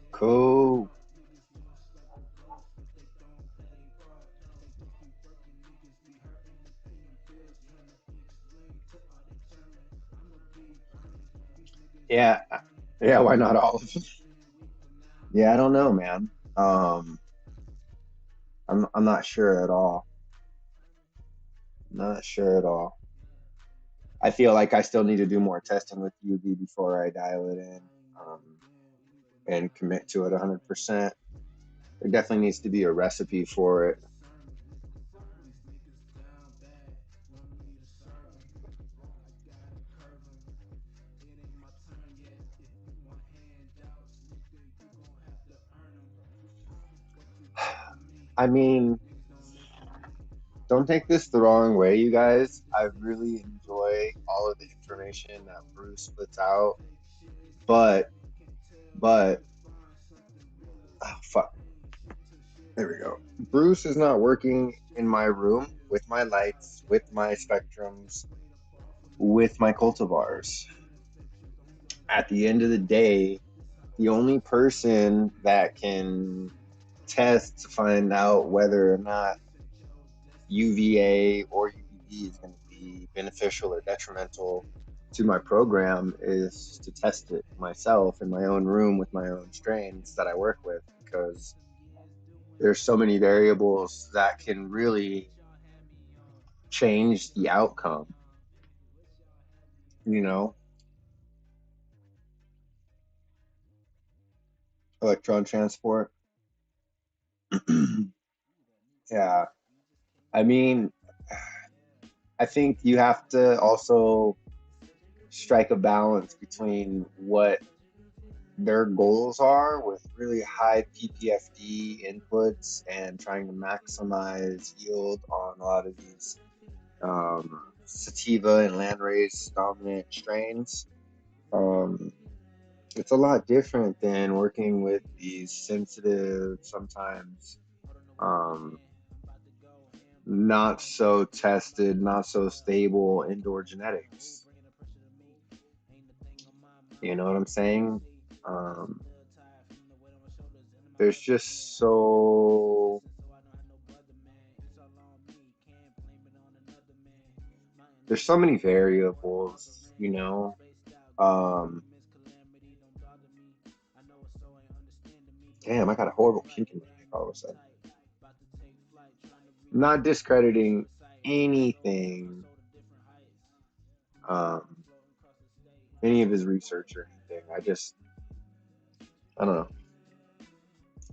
Cool. Yeah, yeah. Why not all of them? Yeah, I don't know, man. I'm not sure at all. Not sure at all. I feel like I still need to do more testing with UV before I dial it in and commit to it 100%. There definitely needs to be a recipe for it. I mean, don't take this the wrong way, you guys. I really enjoy all of the information that Bruce puts out, but but oh, fuck, there we go. Bruce is not working in my room with my lights, with my spectrums, with my cultivars. At the end of the day, the only person that can test to find out whether or not UVA or UVB is going to be beneficial or detrimental to my program is to test it myself in my own room with my own strains that I work with, because there's so many variables that can really change the outcome, you know. Electron transport. Yeah, I mean, I think you have to also strike a balance between what their goals are with really high PPFD inputs and trying to maximize yield on a lot of these sativa and landrace dominant strains. It's a lot different than working with these sensitive, sometimes not so tested, not so stable indoor genetics. You know what I'm saying? Um, there's just so there's so many variables, you know. Um, Damn, I got a horrible kink in my neck all of a sudden. Not discrediting anything, um, any of his research or anything. I don't know.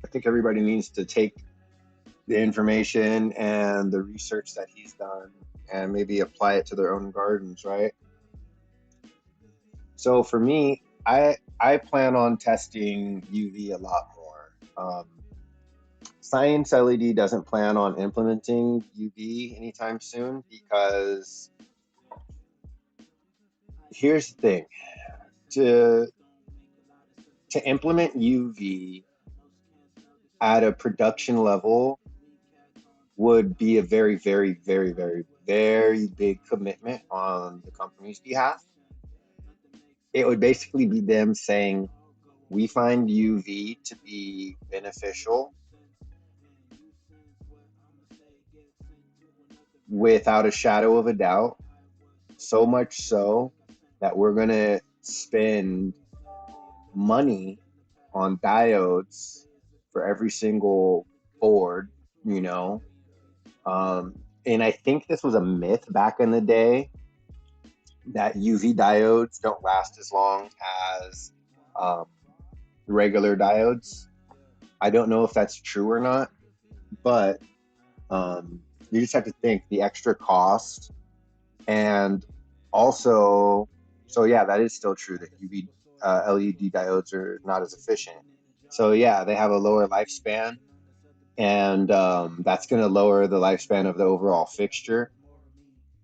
I think everybody needs to take the information and the research that he's done and maybe apply it to their own gardens, right? So for me, I plan on testing UV a lot more. Science LED doesn't plan on implementing UV anytime soon because here's the thing: to implement UV at a production level would be a very, very, very, very, very big commitment on the company's behalf. It would basically be them saying, we find UV to be beneficial without a shadow of a doubt, so much so that we're going to spend money on diodes for every single board, you know. And I think this was a myth back in the day that UV diodes don't last as long as regular diodes. I don't know if that's true or not, but you just have to think the extra cost. And also, so yeah, that is still true that UV LED diodes are not as efficient. So yeah, they have a lower lifespan, and that's going to lower the lifespan of the overall fixture,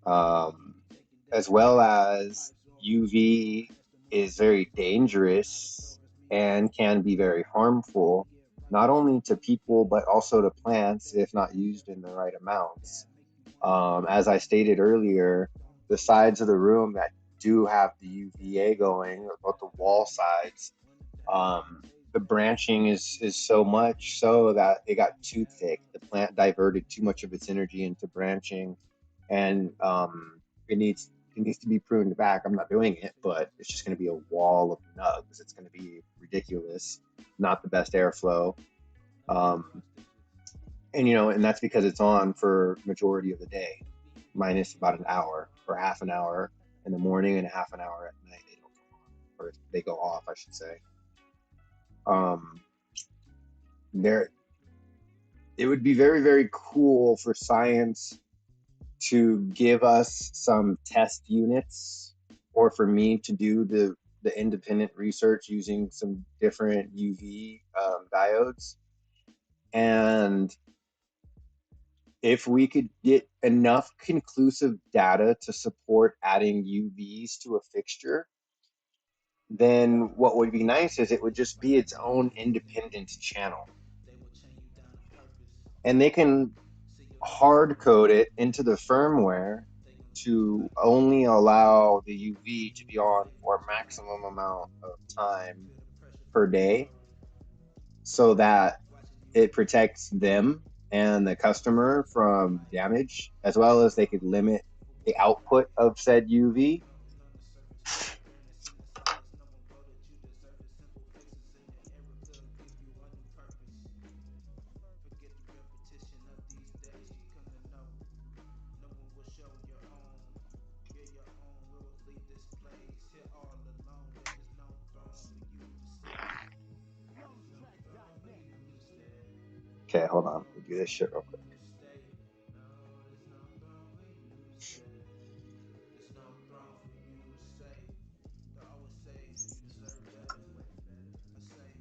as well as UV is very dangerous and can be very harmful, not only to people but also to plants if not used in the right amounts. As I stated earlier, the sides of the room that do have the UVA going, or both the wall sides, the branching is so much so that it got too thick. The plant diverted too much of its energy into branching, and it needs to be pruned back. I'm not doing it, but it's just going to be a wall of nugs. It's going to be ridiculous. Not the best airflow. Um, and that's because it's on for majority of the day, minus about an hour or half an hour in the morning and a half an hour at night. They don't go on, or they go off, I should say. There, it would be very, very cool for science to give us some test units, or for me to do the independent research using some different UV diodes, and if we could get enough conclusive data to support adding UVs to a fixture, then what would be nice is it would just be its own independent channel. And they can hard code it into the firmware to only allow the UV to be on for a maximum amount of time per day so that it protects them and the customer from damage, as well as they could limit the output of said UV. Okay, hold on. Let me do this shit real quick.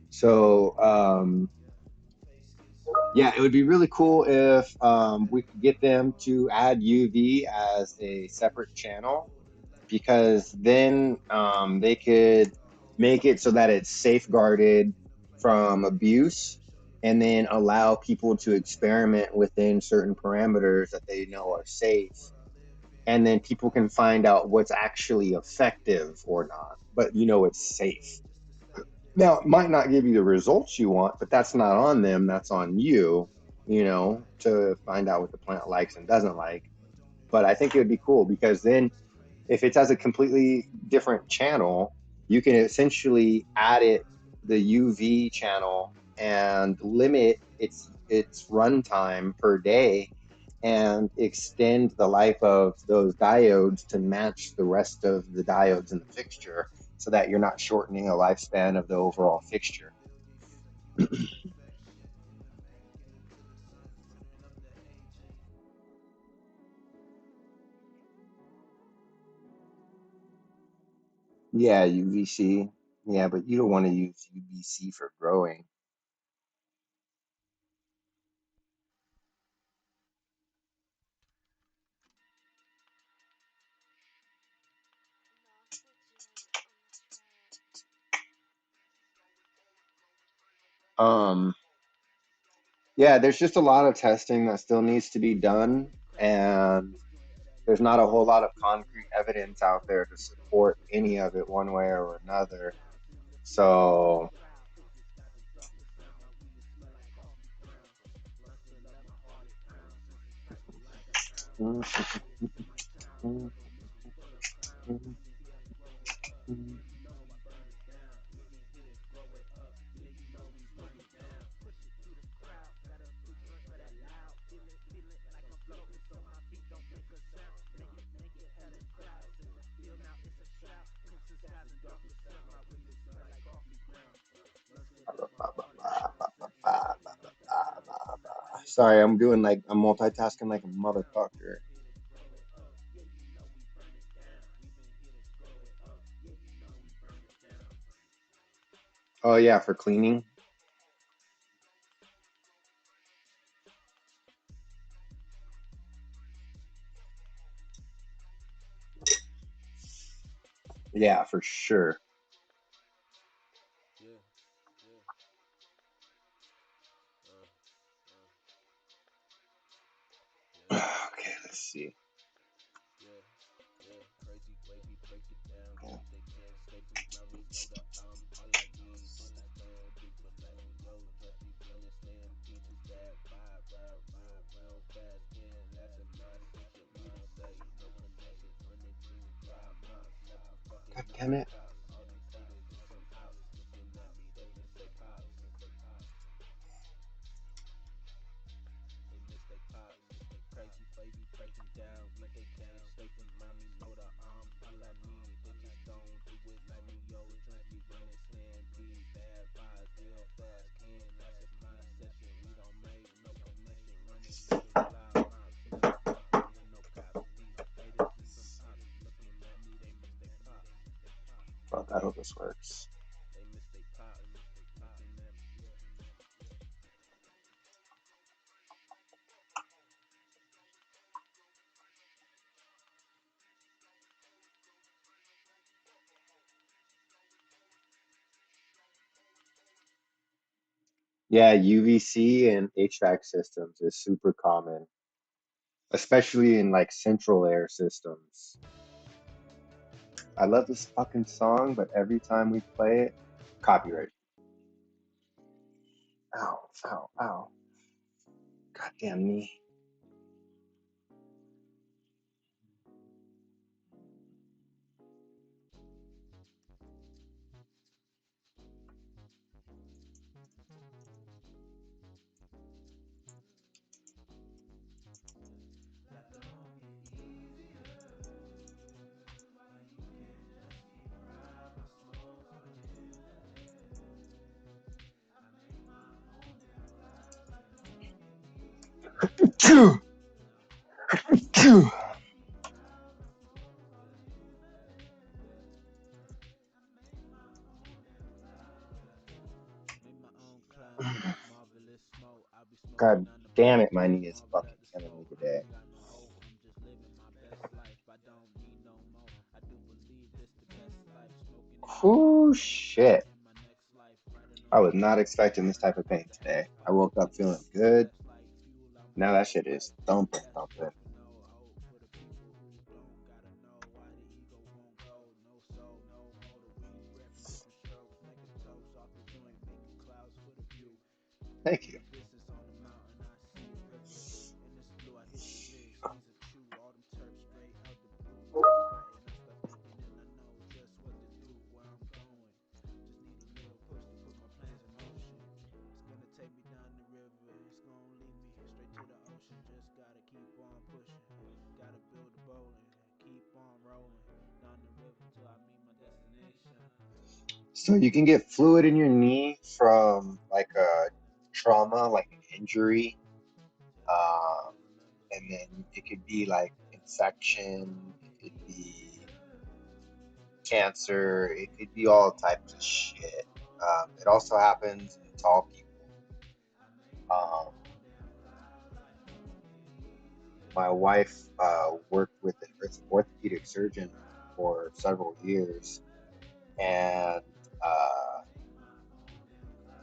So, yeah, it would be really cool if we could get them to add UV as a separate channel, because then they could make it so that it's safeguarded from abuse and then allow people to experiment within certain parameters that they know are safe. And then people can find out what's actually effective or not, but it's safe. Now, it might not give you the results you want, but that's not on them. That's on you, to find out what the plant likes and doesn't like. But I think it would be cool because then if it has a completely different channel, you can essentially add it the UV channel and limit its runtime per day and extend the life of those diodes to match the rest of the diodes in the fixture so that you're not shortening a lifespan of the overall fixture. Yeah, UVC. Yeah, but you don't want to use UVC for growing. Yeah, there's just a lot of testing that still needs to be done, and there's not a whole lot of concrete evidence out there to support any of it one way or another. So, sorry, I'm multitasking like a motherfucker. Oh yeah, for cleaning. Yeah, for sure. Yeah, yeah. Yeah, Okay, let's see. yeah, yeah. Crazy way we break it down. They can't escape from mommy. Know that all I need. Bitches going deeper like yo. Dressy running, staying deep is that vibe. Ride real fast. Can't last in my section. We don't say no connections. Running through dry mouths. Never fucking God with damn the it. cops. All these haters is some outs. Looking at me, they miss they pops. They miss they pops. Crazy baby breaking down. We they can't escape from mommy. Know the all I need. They just don't do it like me. Yo, junkie running, stand deep. Bad vibes, real fast. Can't last in my session. We don't make no connection. Running through the loud mouth. Never fucking with no cops. These haters is some ops. Looking at me, they miss they pops. Fuck, I hope this works. They miss they pops. Looking at me. Yeah, UVC and HVAC systems is super common, especially in like central air systems. I love this fucking song, but every time we play it, copyright. Ow, ow, ow. Goddamn me. God damn it, my knee is fucking killing me today. Oh shit. I was not expecting this type of pain today. I woke up feeling good. Now that shit is thumping, thumping. Thank you. So you can get fluid in your knee from like a trauma, like an injury, and then it could be like infection, it could be cancer, it could be all types of shit. It also happens in tall people. Um, my wife worked with an orthopedic surgeon for several years, and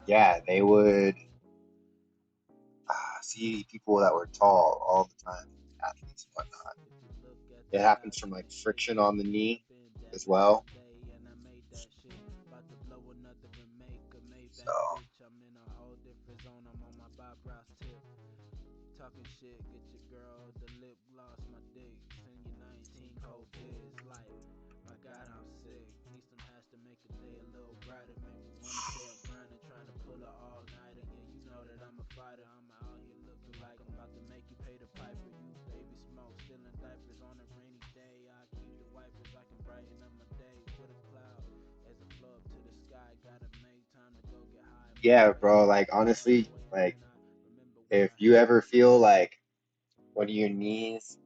yeah, they would see people that were tall all the time, athletes and whatnot. It happens from like friction on the knee as well. So yeah, bro, like honestly, like if you ever feel like one of your knees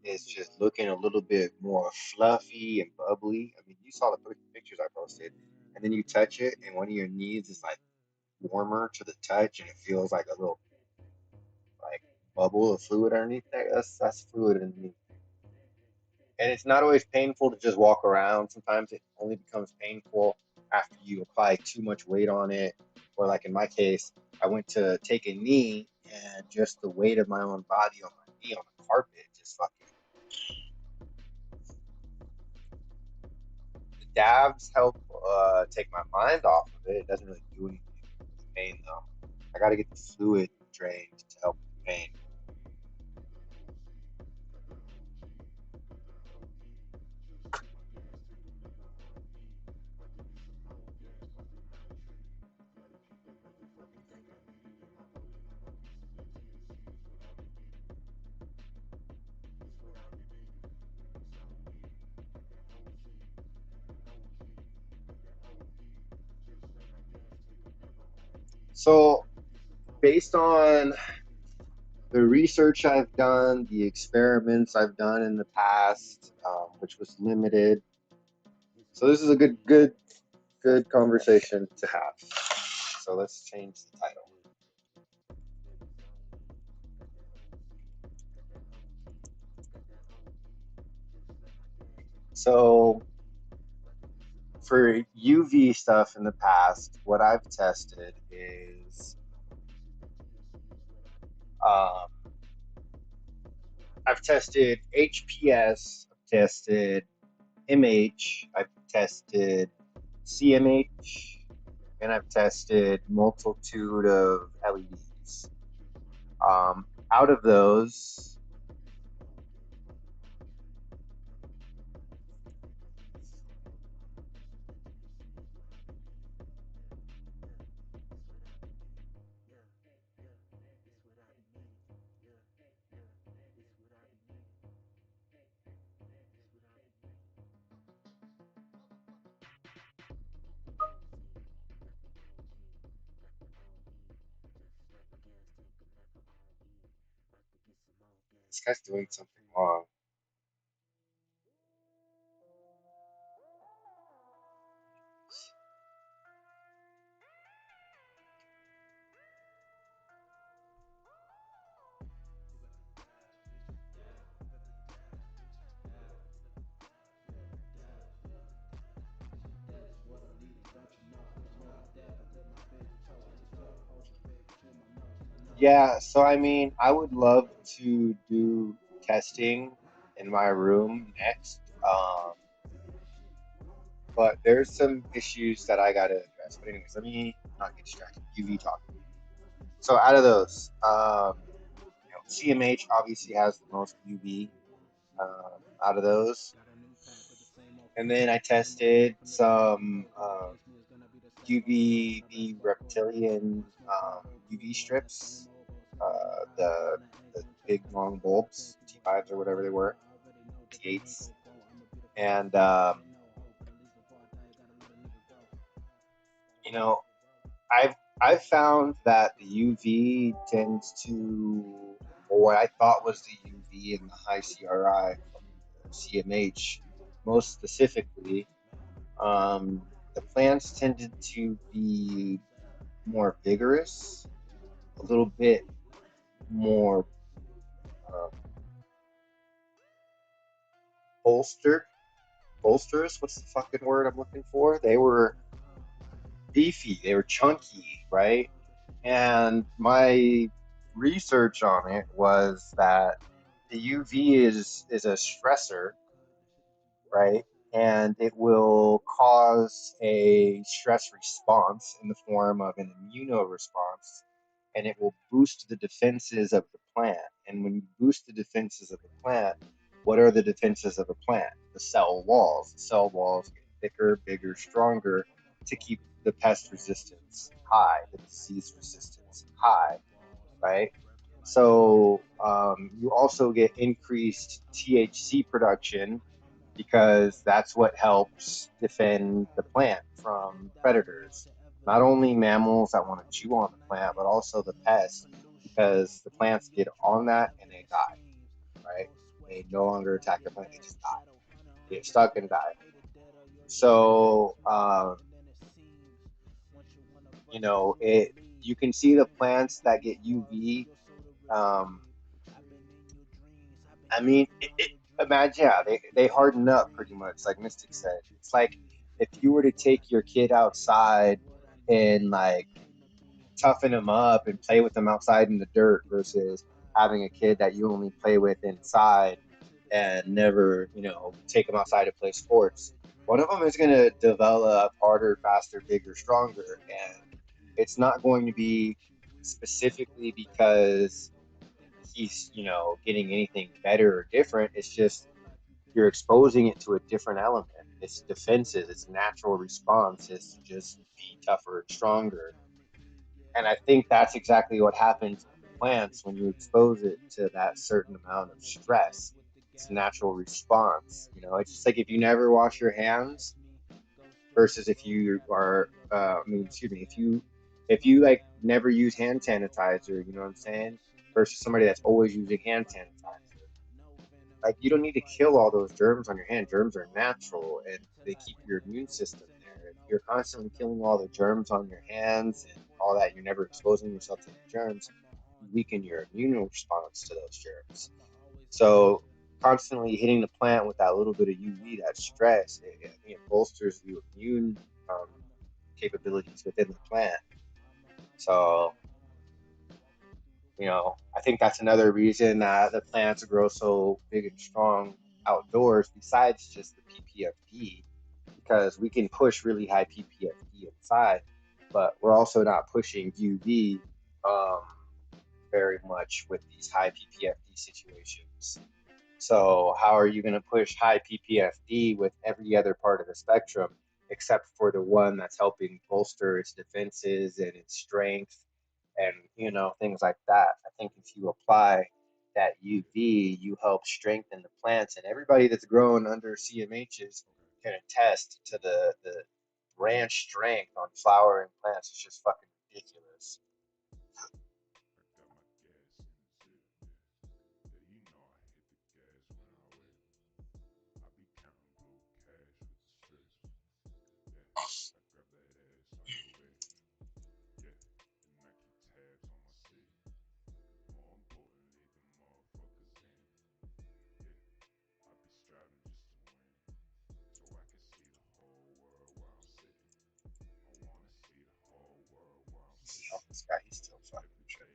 is just looking a little bit more fluffy and bubbly. I mean, you saw the pictures I posted, and then you touch it, and one of your knees is like warmer to the touch, and it feels like a little like bubble of fluid underneath there. That's fluid in the knee, and it's not always painful to just walk around. Sometimes it only becomes painful after you apply too much weight on it, or like in my case, I went to take a knee, and just the weight of my own body on my knee on the carpet just fucking. Dabs help take my mind off of it. It doesn't really do anything with the pain though. I got to get the fluid drained to help with the pain. So, based on the research I've done, the experiments I've done in the past, which was limited. So this is a good conversation to have. So let's change the title. So for UV stuff in the past, what I've tested is Um, I've tested HPS, I've tested MH, I've tested CMH, and I've tested multitude of LEDs. Out of those, this guy's doing something wrong. Yeah, so I mean, I would love to do testing in my room next, but there's some issues that I gotta address. But anyways, let me not get distracted. UV talk. So out of those, CMH obviously has the most UV out of those, and then I tested some UV reptilian UV strips, the big long bulbs, T5s or whatever they were, T8s, and you know, I've found that the UV tends to, or what I thought was the UV and the high CRI from the CMH, most specifically, the plants tended to be more vigorous, a little bit more uh, bolstered. Bolsters, what's the fucking word I'm looking for? They were beefy, they were chunky, right? And my research on it was that the UV is a stressor, right? And it will cause a stress response in the form of an immunoresponse, and it will boost the defenses of the plant. And when you boost the defenses of the plant, what are the defenses of a plant? The cell walls. The cell walls get thicker, bigger, stronger to keep the pest resistance high, the disease resistance high, right? So you also get increased THC production because that's what helps defend the plant from predators. Not only mammals that want to chew on the plant, but also the pests, because the plants get on that and they die, right? They no longer attack the plant, they just die. They get stuck and die. So, you can see the plants that get UV. Um, I mean, imagine, yeah, they harden up pretty much, like Mystic said. It's like if you were to take your kid outside and like toughen them up and play with them outside in the dirt versus having a kid that you only play with inside and never, take them outside to play sports. One of them is going to develop harder, faster, bigger, stronger. And it's not going to be specifically because he's, getting anything better or different. It's just you're exposing it to a different element. Its defenses, its natural response is to just be tougher and stronger. And I think that's exactly what happens with plants when you expose it to that certain amount of stress. It's a natural response. It's just like if you never wash your hands versus if you are, excuse me, if you like never use hand sanitizer, you know what I'm saying? Versus somebody that's always using hand sanitizer. Like you don't need to kill all those germs on your hand. Germs are natural and they keep your immune system there. If you're constantly killing all the germs on your hands and all that, you're never exposing yourself to the germs, you weaken your immune response to those germs. So constantly hitting the plant with that little bit of UV, that stress, it bolsters the immune capabilities within the plant. So, I think that's another reason that the plants grow so big and strong outdoors, besides just the ppfd, because we can push really high ppfd inside, but we're also not pushing uv um, very much with these high ppfd situations. So how are you going to push high ppfd with every other part of the spectrum except for the one that's helping bolster its defenses and its strength and things like that? I think if you apply that uv, you help strengthen the plants, and everybody that's grown under cmhs can attest to the branch strength on flowering plants. It's just fucking ridiculous. See how this guy, he's still fucking tripping.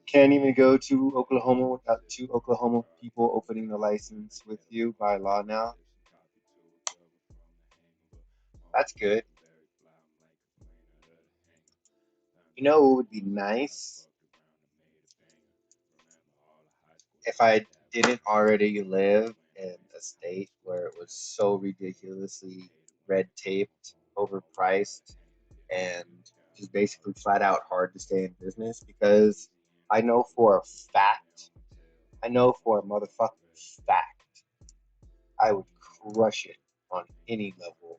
Can't even go to Oklahoma without two Oklahoma people opening the license with you by law now. That's good. It would be nice if I didn't already live in a state where it was so ridiculously red taped, overpriced, and just basically flat out hard to stay in business, because I know for a fact, I know for a motherfucking fact, I would crush it on any level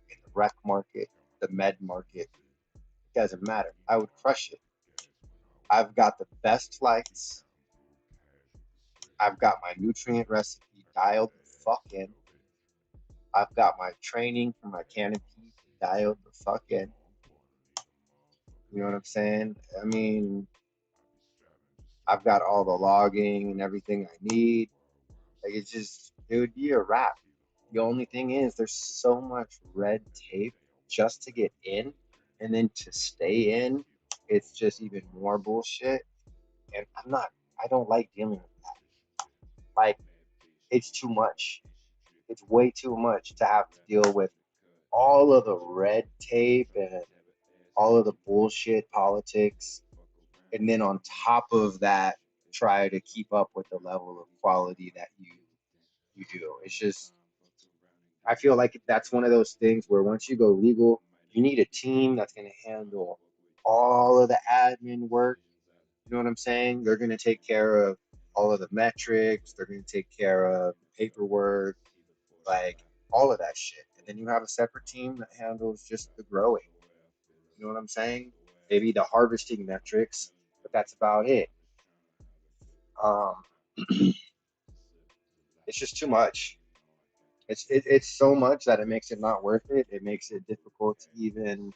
in the rec market, the med market. It doesn't matter. I would crush it. I've got the best lights. I've got my nutrient recipe dialed the fuck in. I've got my training for my canopy dialed the fuck in. You know what I'm saying? I mean, I've got all the logging and everything I need. Like, it's just, it would be a wrap. The only thing is, there's so much red tape just to get in, and then to stay in, it's just even more bullshit. And I don't like dealing with that. Like, it's too much. It's way too much to have to deal with all of the red tape and all of the bullshit politics. And then on top of that, try to keep up with the level of quality that you do. It's just, I feel like that's one of those things where once you go legal, you need a team that's going to handle all of the admin work. You know what I'm saying? They're going to take care of all of the metrics. They're going to take care of the paperwork, like all of that shit. And then you have a separate team that handles just the growing. You know what I'm saying? Maybe the harvesting metrics, but that's about it. Um, it's just too much. It's so much that it makes it not worth it. It makes it difficult to even,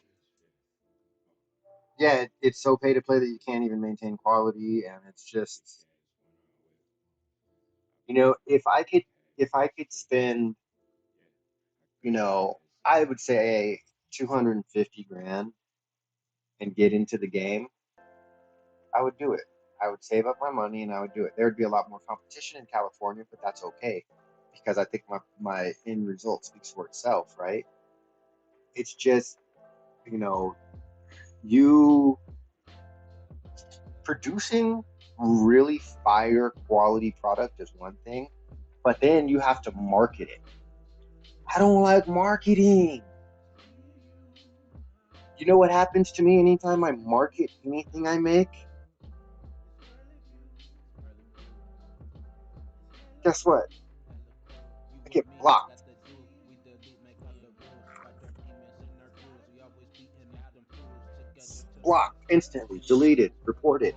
yeah, it's so pay to play that you can't even maintain quality, and it's just, if I could spend, I would say 250 grand and get into the game, I would do it. I would save up my money and I would do it. There would be a lot more competition in California, but that's okay, because I think my end result speaks for itself, right? It's just, you know, you producing really fire quality product is one thing, but then you have to market it. I don't like marketing. You know what happens to me anytime I market anything I make? Guess what? I get blocked. blocked instantly, deleted, reported.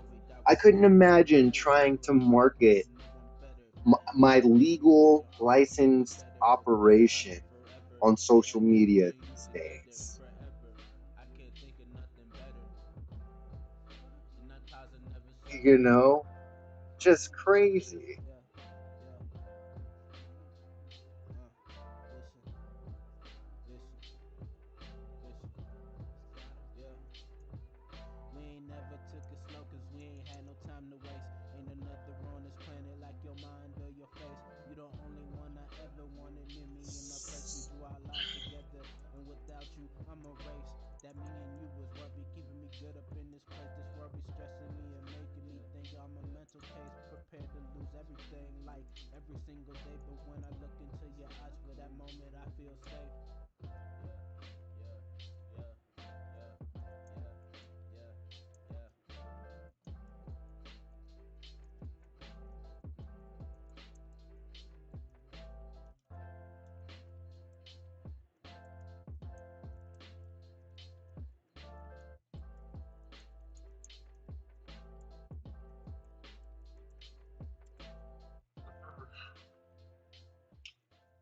I couldn't imagine trying to market my legal licensed operation on social media these days. You know, just crazy. We ain't never took it slow cause we ain't had no time to waste. Ain't another on this planet like your mind or your face. You the only one I ever wanted near me in my place. We drew our lives together and without you I'm a race. That me and you was what be keeping me good up in this place. This world be stressing me and making me think I'm a mental case. Prepared to lose everything like every single day. But when I look into your eyes for that moment I feel safe.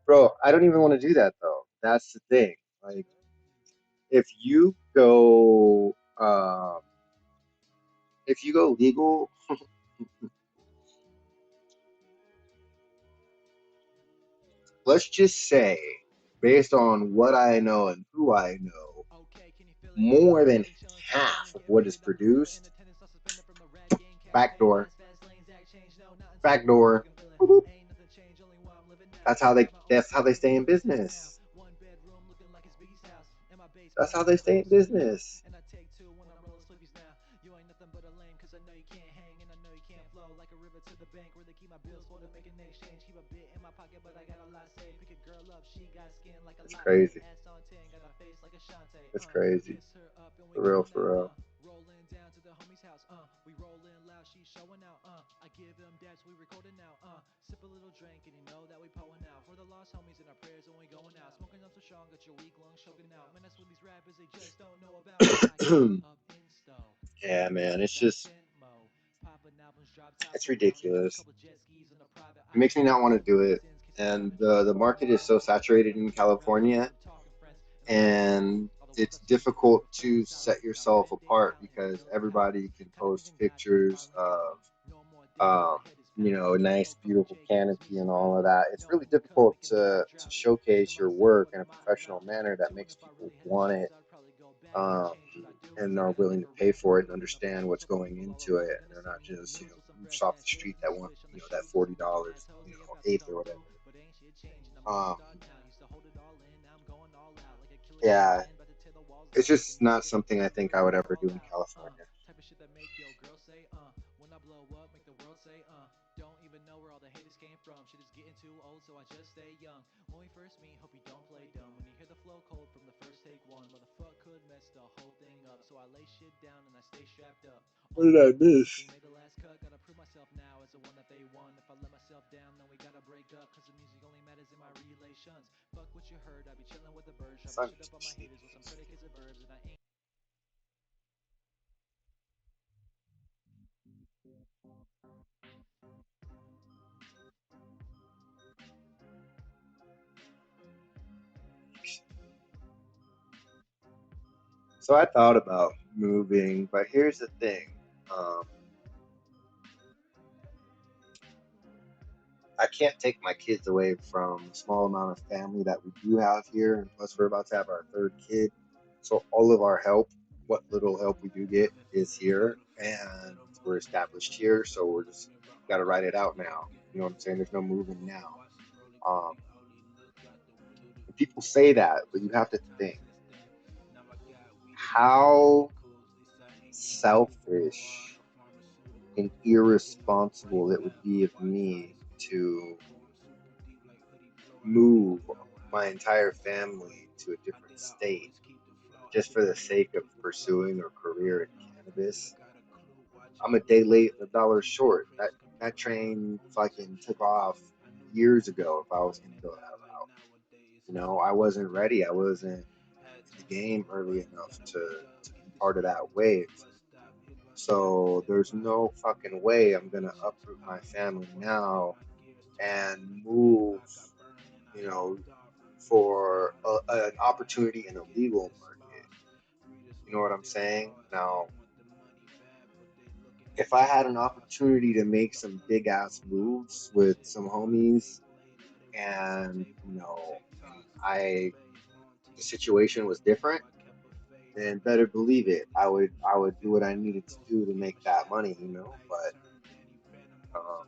Bro, I don't even want to do that though. That's the thing. Like, if you go, if you go legal, let's just say, based on what I know and who I know, more than half of what is produced, backdoor, backdoor. That's how they stay in business. That's how they stay in business. You ain't nothing but a lame cause I know you can't hang and I know you can't flow like a river to the bank where they keep my bills for to make an exchange. Keep a bit in my pocket but I got a lot saved. Pick a girl up, she got skin like a It's latte. crazy. Ass on 10, got a face like a Shantae. It's crazy. Kiss her up and we For real, going for real. out. Rolling down to the homie's house. We rolling loud, she showing out. I give him dabs, we recording now. Sip a little drink and you know that we poing out. For the lost homies in our prayers when we going out. Smoking up so strong, got your weak lungs choking out. Man, that's what these rappers they just don't know about. Yeah, man, it's just, it's ridiculous. It makes me not want to do it. And the market is so saturated in California, and it's difficult to set yourself apart because everybody can post pictures of, a nice, beautiful canopy and all of that. It's really difficult to showcase your work in a professional manner that makes people want it, um, and are willing to pay for it and understand what's going into it. And they're not just, groups off the street that want, that $40, eighth or whatever. Um, yeah, it's just not something I think I would ever do in California. Type of shit that make your girl say, when I blow up, make the world say, don't even know where all the haters came from. Shit is getting too old, so I just stay young. When we first meet, hope you don't play dumb. When you hear the flow cold from the first take one, motherfucker could mess the whole thing up. So I lay shit down and I stay strapped up. What did I miss? Made the last cut, gotta prove myself now as the one that they want. If I let myself down, then we gotta break up. Cause the music only matters in my relations. Fuck what you heard, I be chilling with the birds. Dropping shit up on my haters with some predicates and verbs. And I ain't. So I thought about moving, but here's the thing. Um, I can't take my kids away from the small amount of family that we do have here, and plus we're about to have our third kid. So all of our help, what little help we do get, is here, and we're established here. So we're just got to write it out now. You know what I'm saying? There's no moving now. Um, People say that, but you have to think how selfish and irresponsible it would be of me to move my entire family to a different state just for the sake of pursuing a career in cannabis. I'm a day late and a dollar short. That train fucking took off years ago if I was going to go that route. I wasn't ready. I wasn't in the game early enough to part of that wave. So there's no fucking way I'm gonna uproot my family now and move, you know, for an opportunity in a legal market. You know what I'm saying? Now, if I had an opportunity to make some big ass moves with some homies and, I the situation was different, then better believe it. I would do what I needed to do to make that money, but um,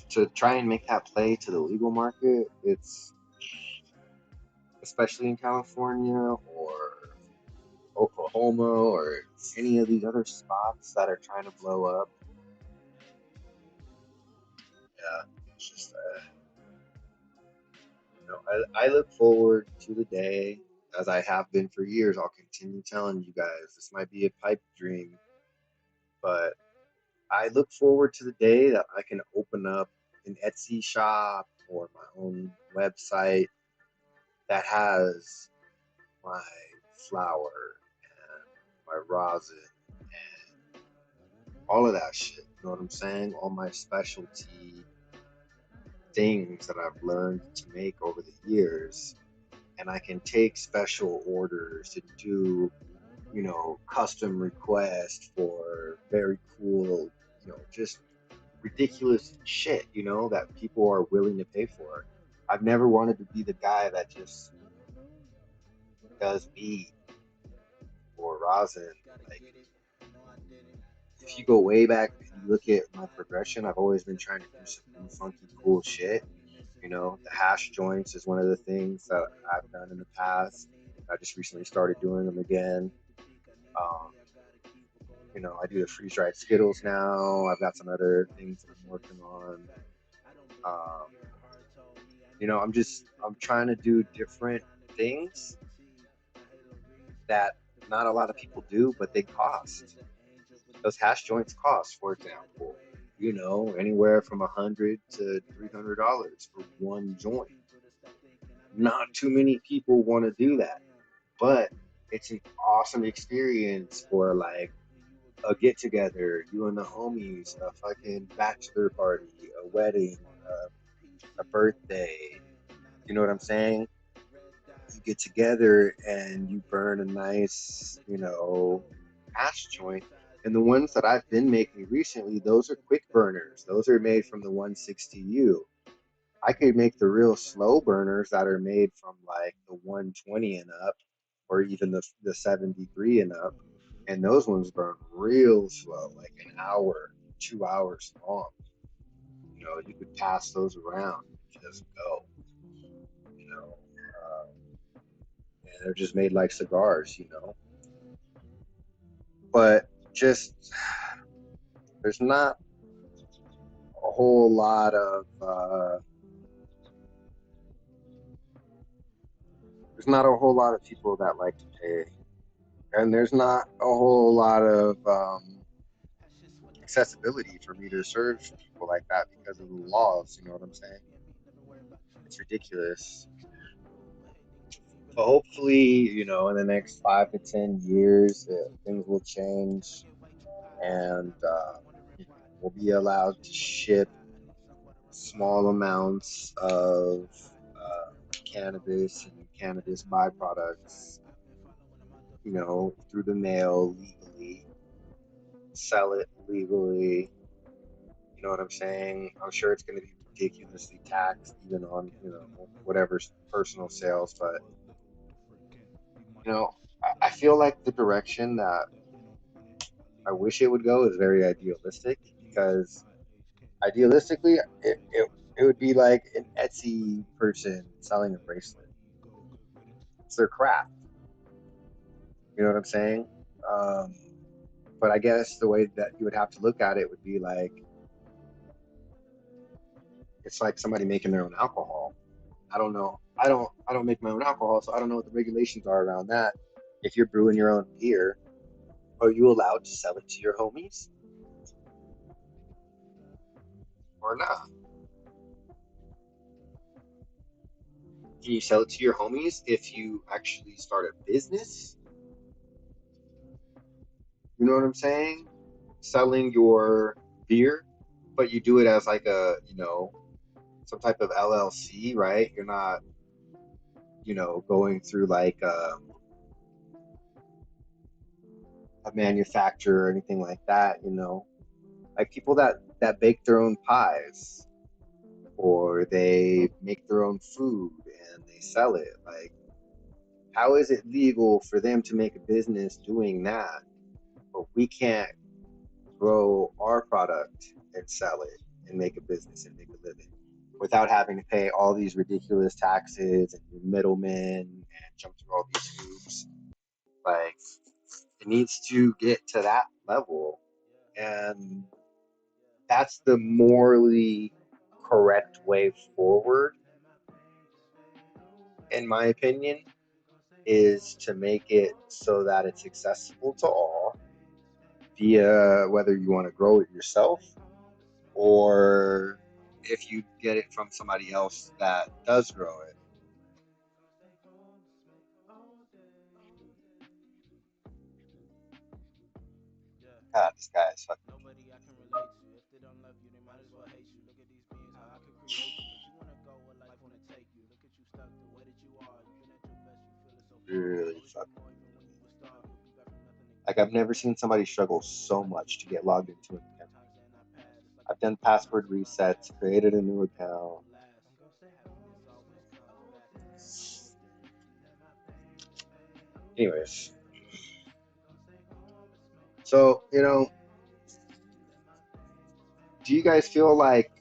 to try and make that play to the legal market, it's especially in California or Oklahoma or any of these other spots that are trying to blow up. Yeah, it's just I look forward to the day, as I have been for years. I'll continue telling you guys this might be a pipe dream, but I look forward to the day that I can open up an Etsy shop or my own website that has my flower and my rosin and all of that shit. You know what I'm saying? All my specialty things that I've learned to make over the years. And I can take special orders to do, custom requests for very cool, just ridiculous shit, that people are willing to pay for. I've never wanted to be the guy that just does beat or rosin. Like, if you go way back and you look at my progression, I've always been trying to do some new funky cool shit. The hash joints is one of the things that I've done in the past. I just recently started doing them again. Um, I do the freeze dried Skittles now. I've got some other things that I'm working on. Um, I'm trying to do different things that not a lot of people do, but they cost. Those hash joints cost, for example, anywhere from $100 to $300 for one joint. Not too many people want to do that, but it's an awesome experience for like a get together, you and the homies, a fucking bachelor party, a wedding, a birthday. You know what I'm saying? You get together and you burn a nice, hash joint. And the ones that I've been making recently, those are quick burners. Those are made from the 160U. I could make the real slow burners that are made from like the 120 and up, or even the 73 and up. And those ones burn real slow, like an hour, 2 hours long. You could pass those around and just go, and they're just made like cigars. But just, there's not a whole lot of, there's not a whole lot of people that like to pay. And there's not a whole lot of accessibility for me to serve people like that because of the laws. You know what I'm saying? It's ridiculous. But hopefully, in the next 5 to 10 years, things will change, and we'll be allowed to ship small amounts of cannabis and cannabis byproducts, through the mail legally, sell it legally. You know what I'm saying? I'm sure it's going to be ridiculously taxed, even on whatever's personal sales. But I feel like the direction that I wish it would go is very idealistic, because idealistically, it would be like an Etsy person selling a bracelet. It's their craft. You know what I'm saying? Um, but I guess the way that you would have to look at it would be like, it's like somebody making their own alcohol. I don't know. I don't make my own alcohol, so I don't know what the regulations are around that. If you're brewing your own beer, are you allowed to sell it to your homies or not? Can you sell it to your homies if you actually start a business? You know what I'm saying? Selling your beer, but you do it as like a, some type of LLC, right? You're not, going through like a manufacturer or anything like that. Like people that bake their own pies or they make their own food and they sell it. Like, how is it legal for them to make a business doing that, but we can't grow our product and sell it and make a business and make a living without having to pay all these ridiculous taxes and middlemen and jump through all these hoops? Like, it needs to get to that level. And that's the morally correct way forward, in my opinion, is to make it so that it's accessible to all via whether you want to grow it yourself or if you get it from somebody else that does grow it. God, this guy is fucking. Nobody I can relate to. If they don't love you, they might as well hate you. Look at these beings, how I could create you. But you wanna go where life wanna take you. Look at you stuck the way that you are. You've been at your best, you feel it so far. Really Always fucking. want more even when you a star. You'll be back from nothing again. Like, I've never seen somebody struggle so much to get logged into an account. I've done password resets, created a new account. Anyways, so, do you guys feel like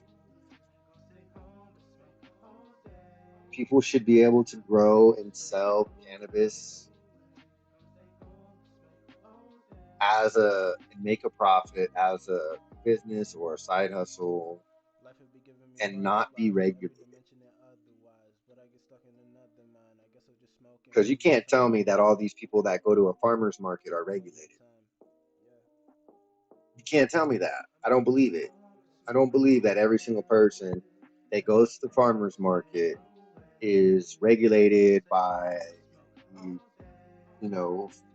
people should be able to grow and sell cannabis and make a profit as a business or a side hustle and not be regulated? Because you can't tell me that all these people that go to a farmer's market are regulated. You can't tell me that. I don't believe it. I don't believe that every single person that goes to the farmer's market is regulated by,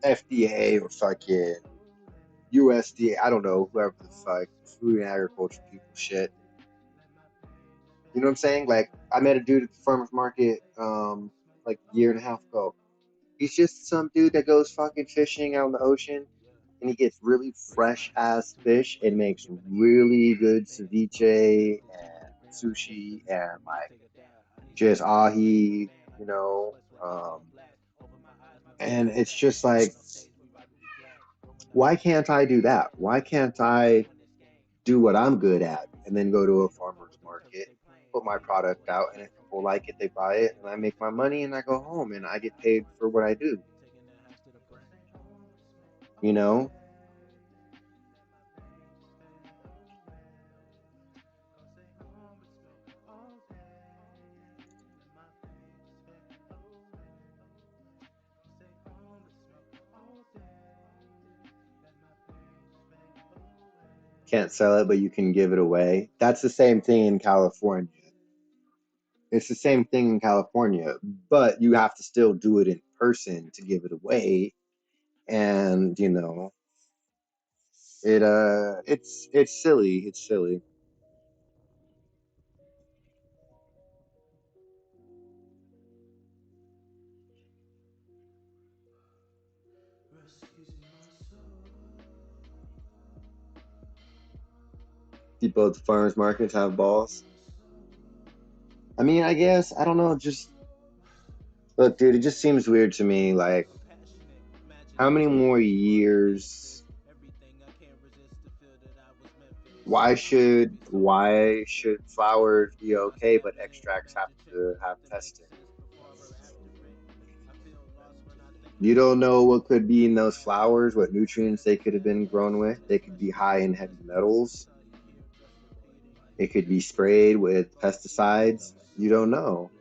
FDA or fucking USDA. I don't know, whoever the fuck, Food and Agriculture people shit. You know what I'm saying? Like, I met a dude at the farmer's market like a year and a half ago. He's just some dude that goes fucking fishing out in the ocean and he gets really fresh ass fish and makes really good ceviche and sushi and like just ahi, you know. And it's just like, why can't I do that? Why can't I do what I'm good at and then go to a farmer's market, put my product out, and if people like it, they buy it, and I make my money, and I go home, and I get paid for what I do. You know? Can't sell it, but you can give it away. That's the same thing in California. It's the same thing in California, but you have to still do it in person to give it away. And it's silly. It's silly. People at the farmers markets have balls. I mean, I guess I don't know. Just look, dude. It just seems weird to me. Like, how many more years? Why should flowers be okay, but extracts have to have testing? You don't know what could be in those flowers, what nutrients they could have been grown with. They could be high in heavy metals. It could be sprayed with pesticides. You don't know.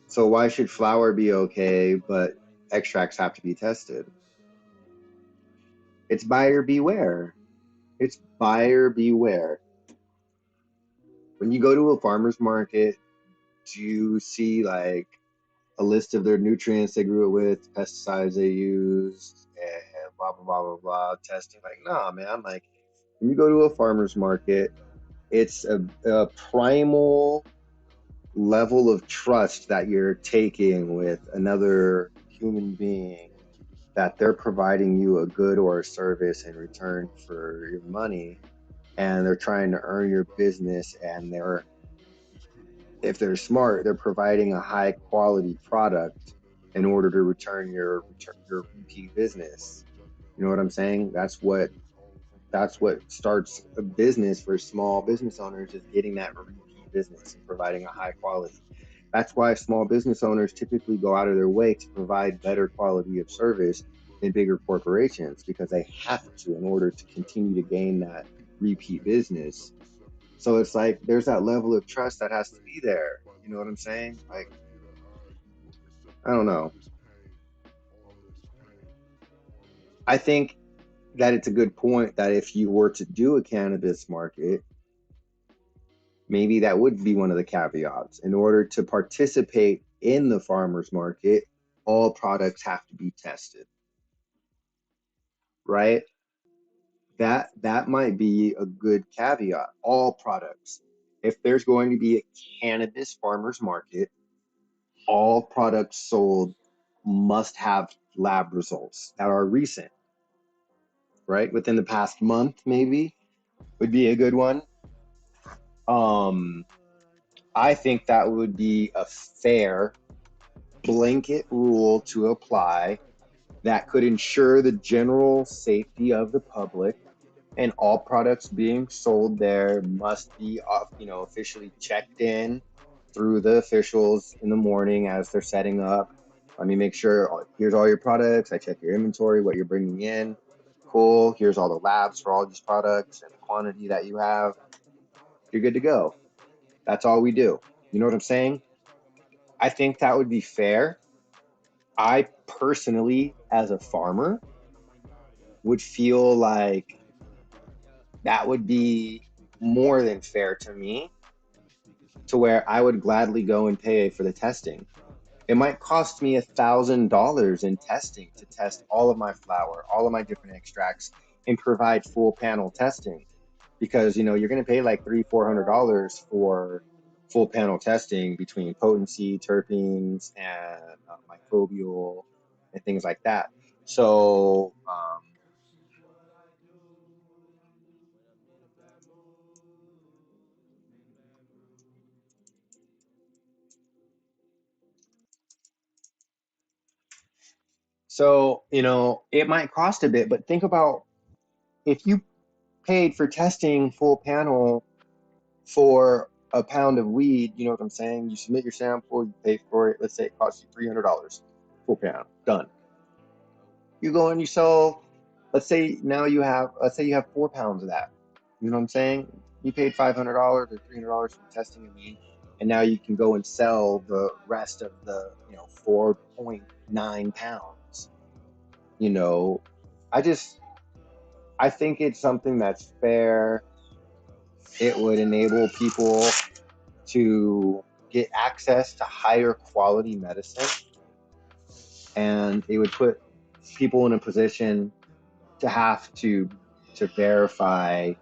So why should flower be okay, but extracts have to be tested? It's buyer beware. It's buyer beware. When you go to a farmer's market, do you see like a list of their nutrients they grew it with, pesticides they used, and blah blah blah blah blah testing. Like, nah, man. Like, when you go to a farmer's market, it's a primal level of trust that you're taking with another human being, that they're providing you a good or a service in return for your money, and they're trying to earn your business, and if they're smart, they're providing a high quality product in order to return your repeat business. You know what I'm saying? That's what starts a business for small business owners, is getting that repeat business and providing a high quality. That's why small business owners typically go out of their way to provide better quality of service than bigger corporations, because they have to in order to continue to gain that repeat business. So it's like there's that level of trust that has to be there. You know what I'm saying? Like, I don't know. I think that it's a good point that if you were to do a cannabis market, maybe that would be one of the caveats. In order to participate in the farmers market, all products have to be tested, right? That might be a good caveat. All products. If there's going to be a cannabis farmers market, all products sold must have lab results that are recent, right? Within the past month, maybe would be a good one. I think that would be a fair blanket rule to apply that could ensure the general safety of the public, and all products being sold there must be officially checked in through the officials in the morning as they're setting up. Let me make sure, here's all your products. I check your inventory, what you're bringing in. Cool. Here's all the labs for all these products and the quantity that you have. You're good to go. That's all we do. You know what I'm saying? I think that would be fair. I personally, as a farmer, would feel like that would be more than fair to me, to where I would gladly go and pay for the testing. It might cost me $1,000 in testing to test all of my flower, all of my different extracts, and provide full panel testing, because you're going to pay like $300-400 for full panel testing between potency, terpenes, and microbial and things like that. So it might cost a bit, but think about if you paid for testing full panel for a pound of weed. You know what I'm saying? You submit your sample, you pay for it. Let's say it costs you $300, full panel, done. You go and you sell. Let's say you have 4 pounds of that. You know what I'm saying? You paid $500 or $300 for testing of weed, and now you can go and sell the rest of the 4.9 pounds. I think it's something that's fair. It would enable people to get access to higher quality medicine, and it would put people in a position to have to verify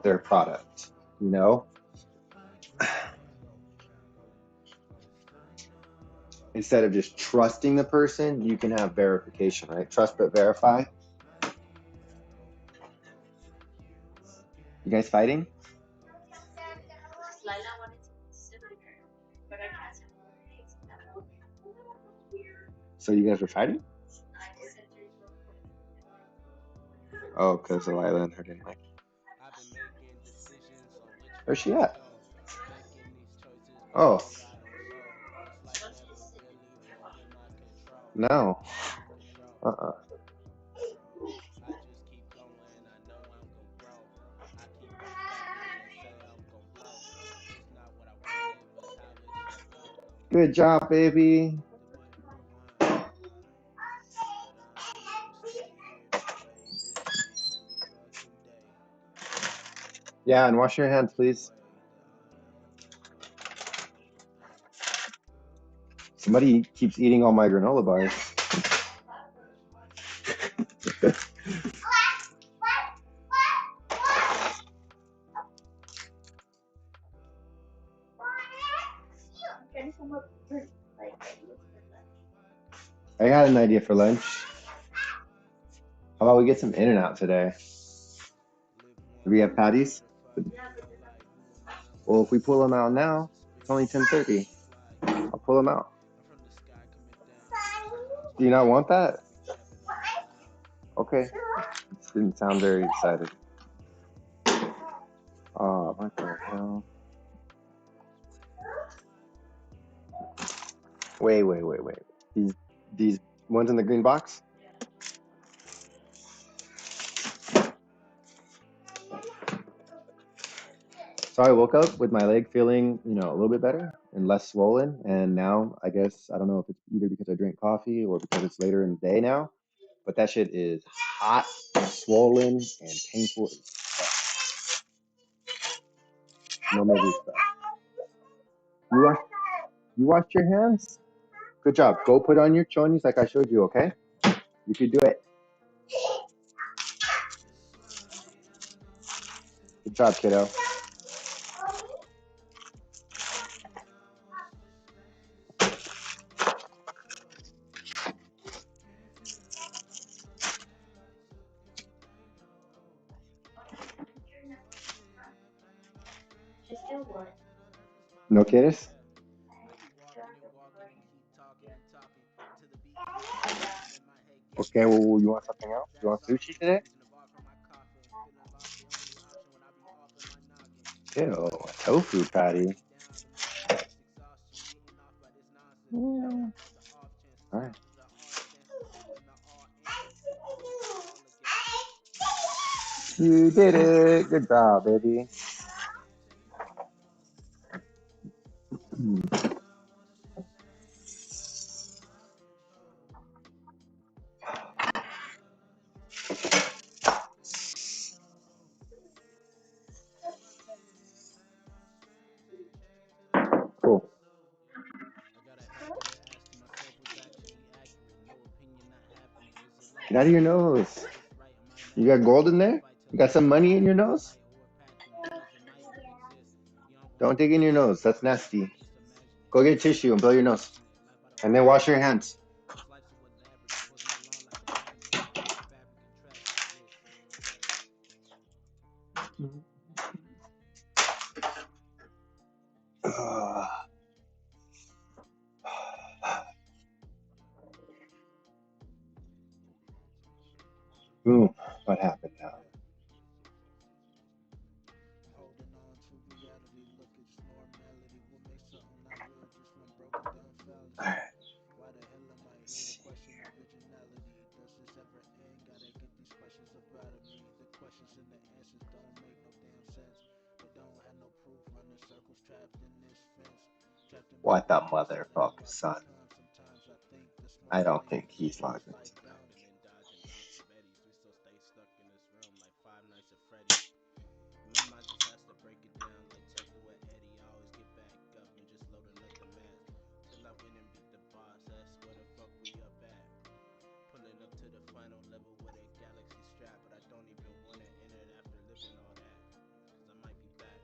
their product. Instead of just trusting the person, you can have verification, right? Trust but verify. You guys fighting? So you guys were fighting? Oh, because Delilah and her didn't like it. Where's she at? Oh. No. Good job, baby. Yeah, and wash your hands, please. Somebody keeps eating all my granola bars. I got an idea for lunch. How about we get some In-N-Out today? Do we have patties? Well, if we pull them out now, it's only 10:30. I'll pull them out. Do you not want that? Okay. Didn't sound very excited. Oh, what the hell? Wait. These ones in the green box? So I woke up with my leg feeling, a little bit better and less swollen. And now I guess, I don't know if it's either because I drank coffee or because it's later in the day now, but that shit is hot, swollen, and painful as fuck. No more stuff. You washed your hands? Good job. Go put on your chonies like I showed you, okay? You can do it. Good job, kiddo. ¿No quieres? Okay, well, you want something else? You want sushi today? Ew, a tofu patty. Yeah. All right. You did it. Good job, baby. Cool. Get out of your nose. You got gold in there? You got some money in your nose? Don't dig in your nose. That's nasty. Go get tissue and blow your nose. And then wash your hands. Ooh, what happened now? What the motherfucker, son? I don't think he's logged into that. Remember, I just has to break it down like Tucker with Eddie. I always get back up and just load another mask. Till I win and beat the boss, that's where the fuck we up at. Pulling up to the final level with a galaxy strap, but I don't even wanna enter it after living all that. Cause I might be back.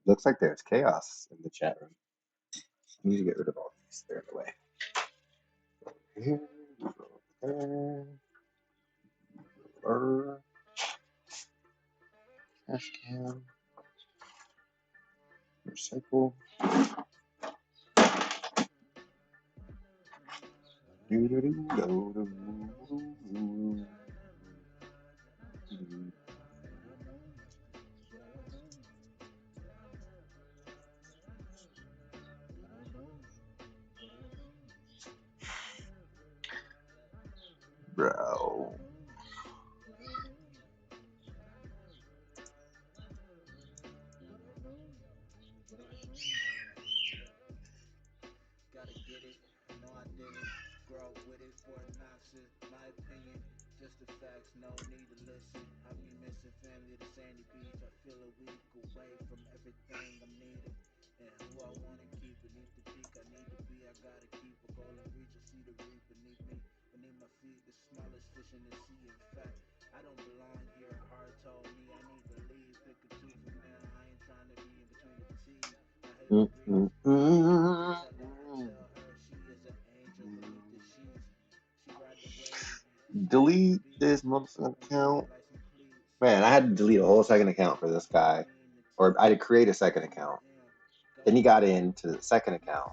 Looks like there's chaos in the chat room. I need to get rid of all these. They're in the way. Here, there, trash can, recycle. Bro. Gotta get it, I know I did it. Grow up with it for a nonsense. My opinion, just the facts, no need to listen. I be missing family to Sandy Beach. I feel a week away from everything I'm needing. And who I wanna keep beneath the peak I need to be. I gotta keep a goal and reach. I see the reef beneath me. Beneath my feet, the smallest fish in the sea. In fact, I don't belong here. Heart told me I need to leave. Mm, mm, mm, delete this motherfucking account. Man, I had to delete a whole second account for this guy. Or I had to create a second account. Then he got into the second account.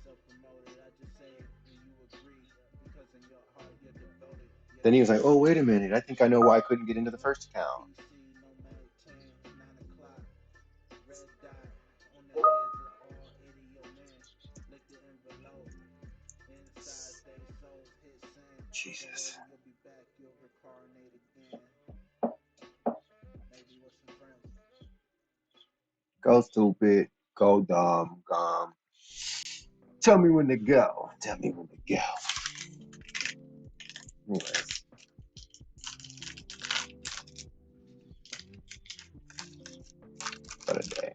Then he was like, oh, wait a minute. I think I know why I couldn't get into the first account. Jesus. Go stupid. Go dumb. Gum. Tell me when to go. Tell me when to go. Anyways, what a day.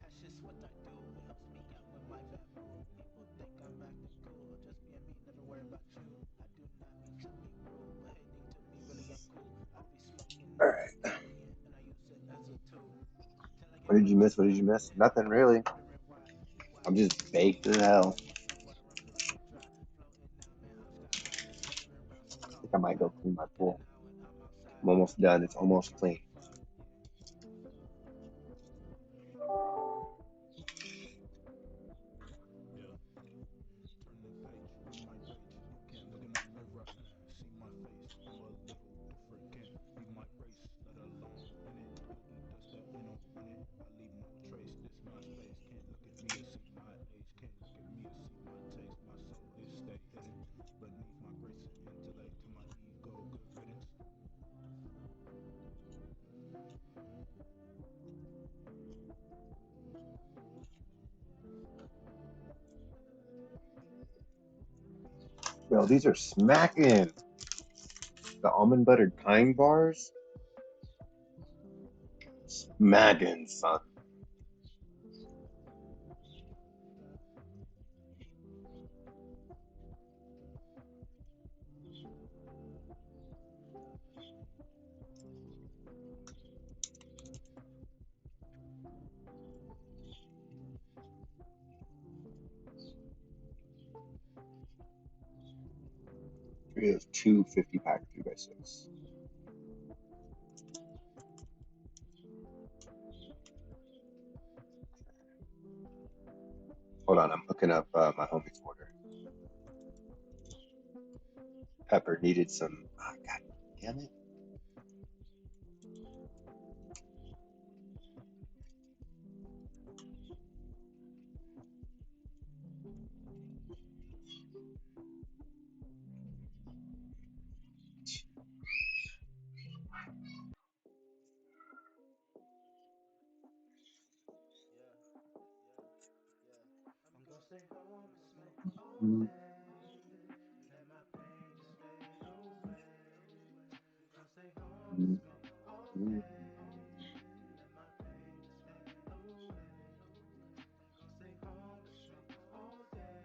That's just what I do. It helps me get with my bad mood. People think I'm acting cool, just being me, never worry about you. I do not mean to be rude, but hating to me really ain't cool. I be smoking All on right. codeine and I use it as a tool. Till I What get did you money, miss? so What did I you get miss? it. Nothing really. Wondering why you I'm watch me just so baked as fly. hell. Drinking water, I feel so dry. Floating now, man, I'm sky high. Wandering around so I cold. think I might I go clean my look at it pool. now and I'm outside. I'm almost Looking done. for It's any almost reason clean. to fly. Yeah. Turn the page, read my rage. You can't look in my mirror and see my face. I'm a little different, can't leave my race, let alone in it. You eat dust that ain't no in it. I leave no trace. This my space. Can't look at me and see my age. Can't look at me and see my taste. My soul is stay hidden beneath my grace and intellect. To my ego, good riddance. Yo, these are smacking. The almond buttered pine bars. Smacking, son. We have two 50-pack 3x6. Hold on, I'm hooking up my homie's order. Pepper needed some. Oh, God damn it. I'm gonna stay home and smoke all Mm, day. Let my pain just fade away. Gonna stay home and mm, smoke all mm. day. Let my pain just fade away. Gonna stay home and smoke all day.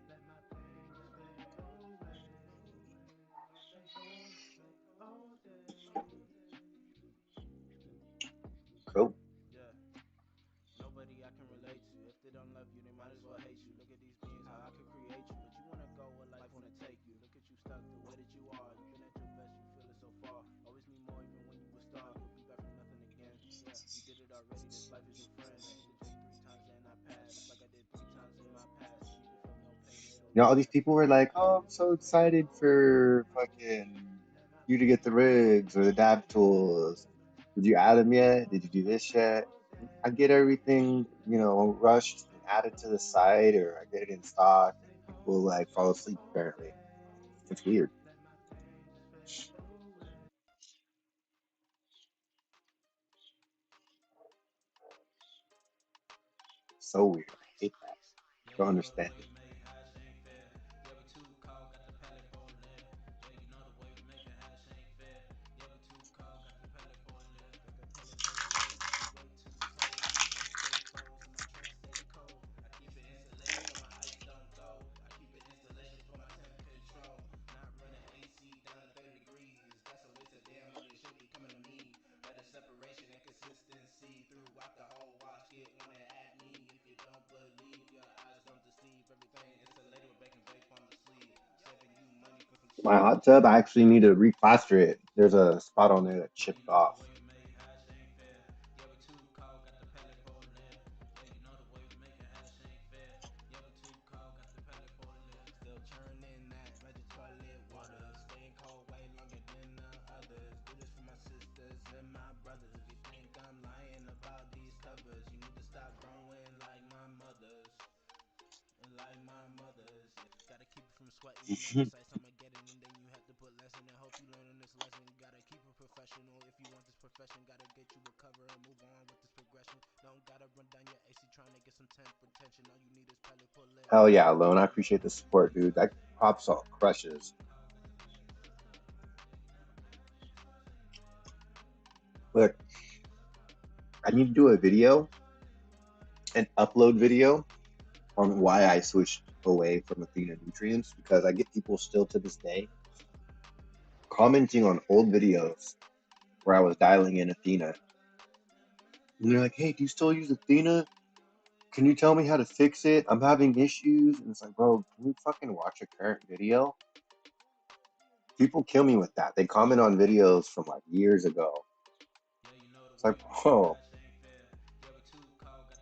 Let my pain just fade away. Gonna stay home and smoke all day. Cool. Yeah. Nobody I can relate to. If they don't love you, they might as well hate you. Look at these beings, how I could create you. But you wanna go where life wanna take you. Look at you stuck the way that you are. You've been at your best, you feel it so far. Always need more even when you a star. Could be back from nothing again. Yeah, we did it already. This life is your friend. Hit the J 3 times and I passed. It's like I did 3 times in my past. You need to feel no pain, it'll You know, all these last. people were like, oh, I'm so excited for fucking you to get the rigs or the dab tools. Did you add them yet? Did you do this yet? I get everything, rushed and added to the site, or I get it in stock, and people like fall asleep apparently. It's weird. So weird. I hate that. Don't understand it. My hot tub, I actually need to replaster it. There's a spot on there that chipped off. Hell yeah, Alone. I appreciate the support, dude. That pop salt crushes. Look, I need to do a video, an upload video on why I switched away from Athena Nutrients because I get people still to this day commenting on old videos where I was dialing in Athena. And they're like, hey, do you still use Athena? Can you tell me how to fix it? I'm having issues. And it's like, bro, can you fucking watch a current video? People kill me with that. They comment on videos from like years ago. It's like, bro,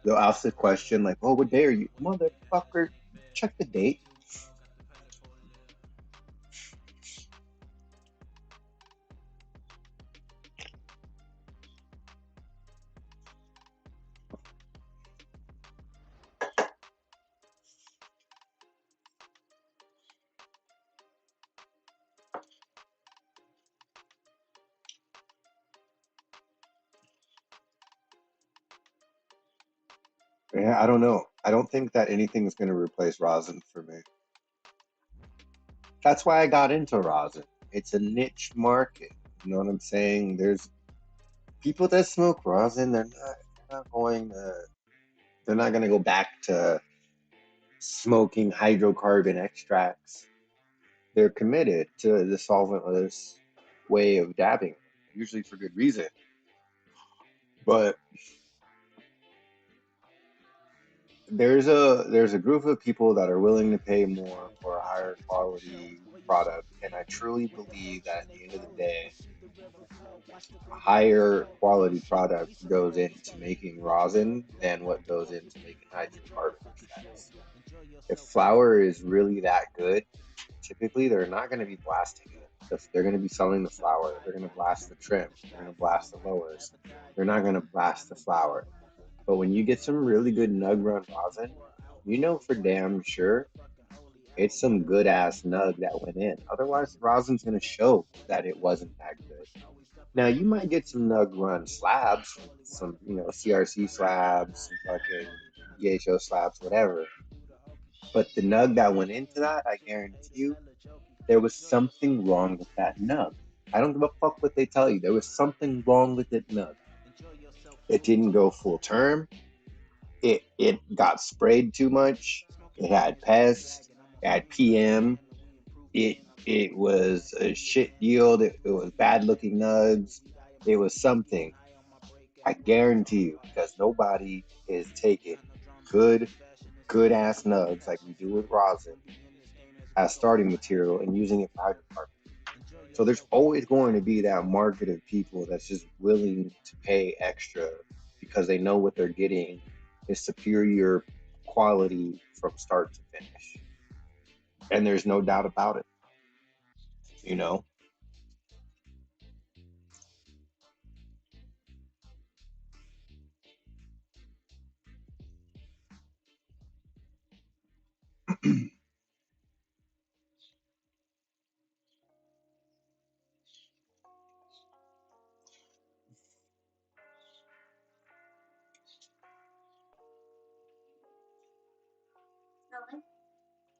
they'll ask the question like, oh, what day are you? Motherfucker, check the date. Yeah, I don't know. I don't think that anything is going to replace rosin for me. That's why I got into rosin. It's a niche market. You know what I'm saying? There's people that smoke rosin. They're not going to go back to smoking hydrocarbon extracts. They're committed to the solventless way of dabbing, usually for good reason. But there's a group of people that are willing to pay more for a higher quality product, and I truly believe that at the end of the day, a higher quality product goes into making rosin than what goes into making hydrocarbon extracts. If flour is really that good, typically they're not going to be blasting it. They're going to be selling the flour. They're going to blast the trim. They're going to blast the lowers. They're not going to blast the flour. But when you get some really good nug run rosin, you know for damn sure it's some good ass nug that went in. Otherwise, the rosin's going to show that it wasn't that good. Now you might get some nug run slabs, some CRC slabs, some fucking DHO slabs, whatever. But the nug that went into that, I guarantee you, there was something wrong with that nug. I don't give a fuck what they tell you. There was something wrong with that nug. It didn't go full term. It got sprayed too much. It had pests. It had PM. It was a shit yield. It was bad looking nugs. It was something. I guarantee you, because nobody is taking good ass nugs like we do with rosin as starting material and using it for hydrocarbon. So there's always going to be that market of people that's just willing to pay extra because they know what they're getting is superior quality from start to finish. And there's no doubt about it, you know?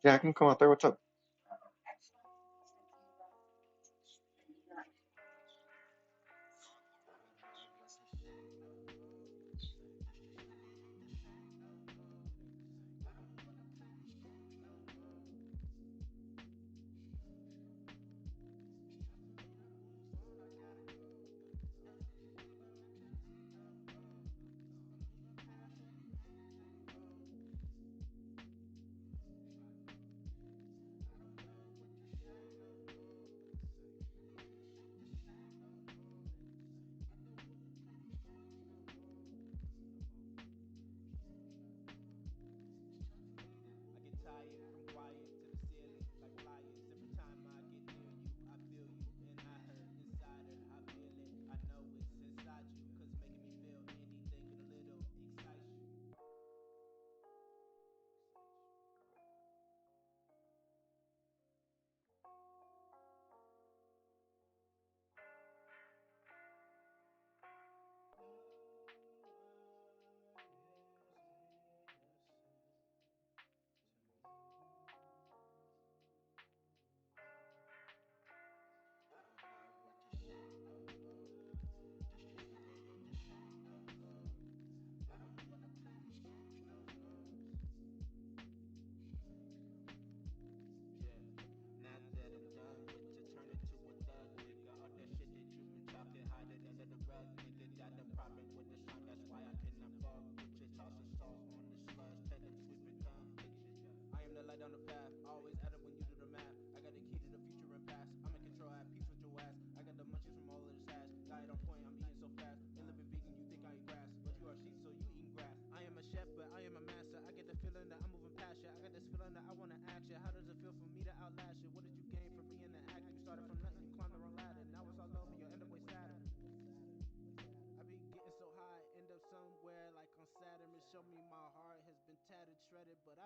Yeah, I can come out there. What's up?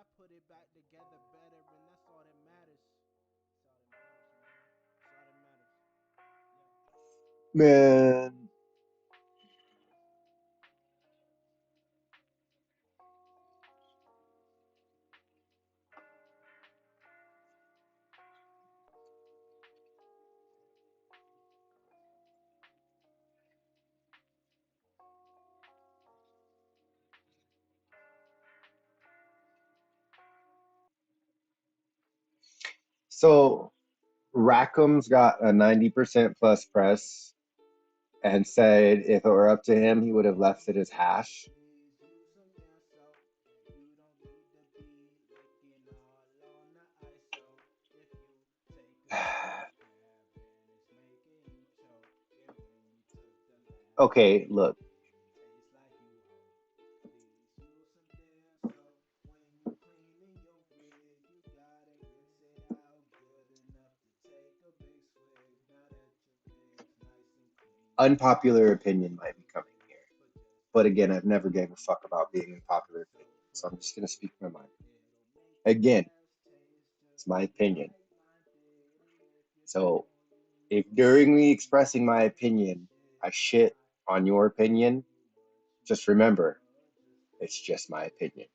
I put it back together better, and that's all that matters. That's all that matters, man. Man. So Rackham's got a 90% plus press and said if it were up to him, he would have left it as hash. Okay, look. Unpopular opinion might be coming here. But again, I've never gave a fuck about being unpopular opinion. So I'm just going to speak my mind. Again, it's my opinion. So if during me expressing my opinion, I shit on your opinion, just remember, it's just my opinion.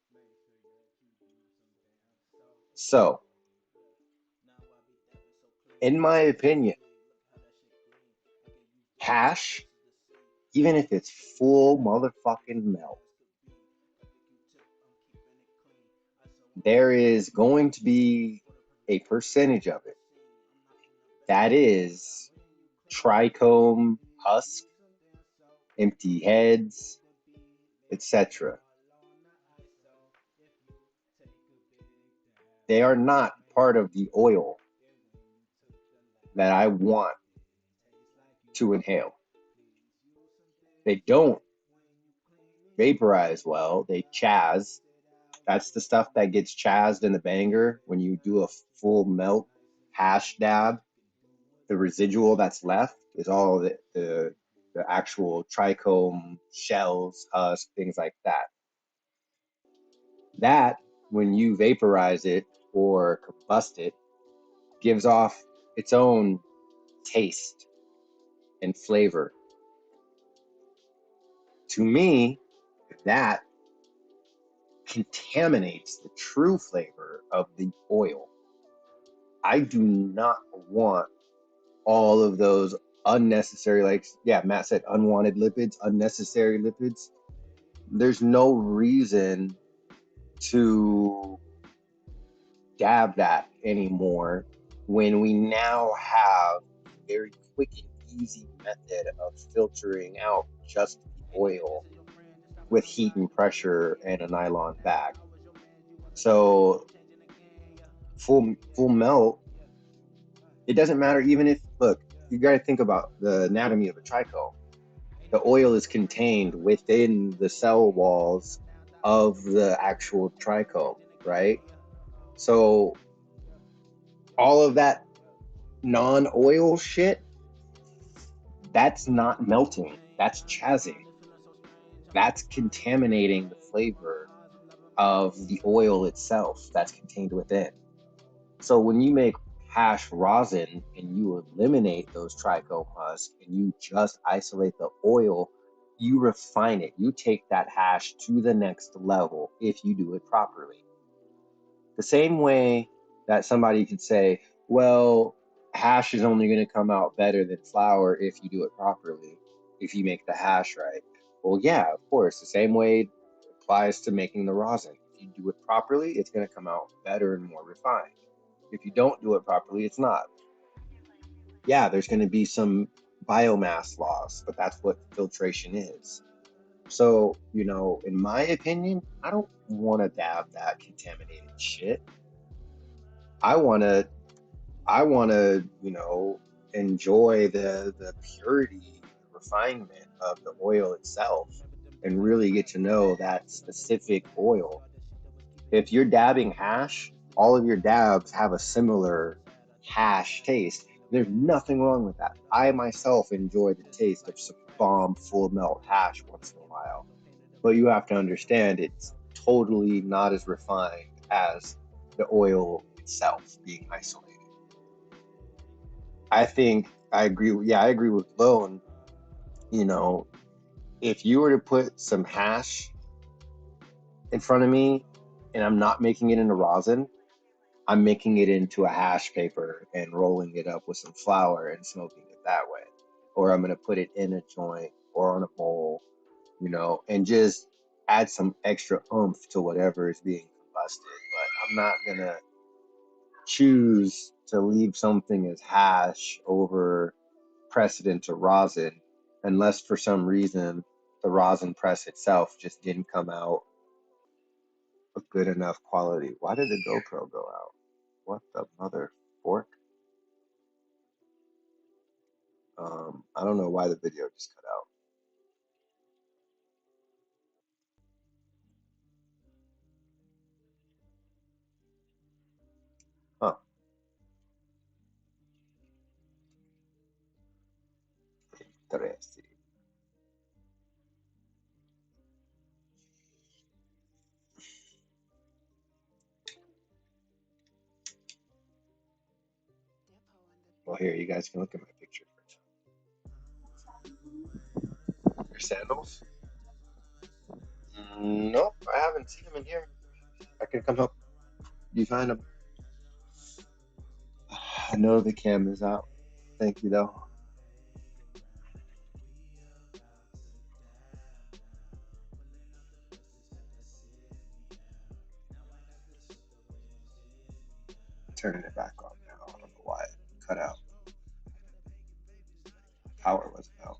So, in my opinion, hash, even if it's full motherfucking melt, there is going to be a percentage of it that is trichome husk, empty heads, etc. They are not part of the oil that I want to inhale. They don't vaporize well, they chaz. That's the stuff that gets chazzed in the banger when you do a full melt hash dab. The residual that's left is all the actual trichome shells, husk, things like that. That, when you vaporize it or combust it, gives off its own taste and flavor. To me, that contaminates the true flavor of the oil. I do not want all of those unnecessary, like, yeah, Matt said unwanted lipids, unnecessary lipids. There's no reason to dab that anymore when we now have a very quick and easy method of filtering out just the oil with heat and pressure and a nylon bag. So full melt, it doesn't matter. Even if, look, you got to think about the anatomy of a trichome. The oil is contained within the cell walls of the actual trichome, right? So all of that non-oil shit, that's not melting, that's chazzing. That's contaminating the flavor of the oil itself that's contained within. So when you make hash rosin and you eliminate those trichome husks and you just isolate the oil, you refine it. You take that hash to the next level if you do it properly. The same way that somebody could say, well, hash is only going to come out better than flour if you do it properly, if you make the hash right. Well, yeah, of course. The same way applies to making the rosin. If you do it properly, it's going to come out better and more refined. If you don't do it properly, it's not. Yeah, there's going to be some biomass loss, but that's what filtration is. So, in my opinion, I don't want to dab that contaminated shit. I want to, enjoy the purity, the refinement of the oil itself and really get to know that specific oil. If you're dabbing hash, all of your dabs have a similar hash taste. There's nothing wrong with that. I myself enjoy the taste of some bomb full melt hash once in a while. But you have to understand it's totally not as refined as the oil itself being isolated. I think I agree. Yeah, I agree with Lone. You know, if you were to put some hash in front of me and I'm not making it into rosin, I'm making it into a hash paper and rolling it up with some flour and smoking it that way. Or I'm going to put it in a joint or on a bowl, and just add some extra oomph to whatever is being combusted. But I'm not going to choose to leave something as hash over precedent to rosin unless for some reason the rosin press itself just didn't come out a good enough quality. Why did the GoPro go out? What the mother fork? I don't know why the video just cut out. Huh. Interesting. Well, here, you guys can look at my picture first. Your sandals? Nope, I haven't seen them in here. I can come help you find them. I know the cam is out. Thank you, though. Turning it back on now. I don't know why it cut out. Power wasn't out.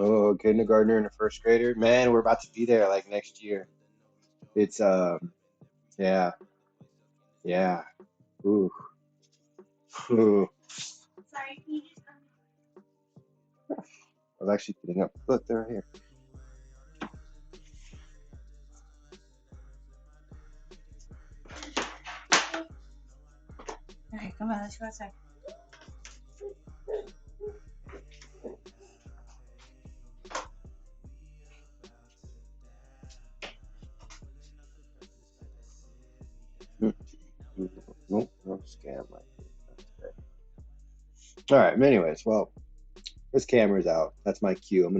Oh, kindergartner and a first grader. Man, we're about to be there like next year. It's yeah. Yeah. Ooh. Ooh. I was actually getting up. Look, they're right here. Okay, come on, let's go outside. Nope, no scam like this. All right. Anyways, well, this camera's out. That's my cue. I'm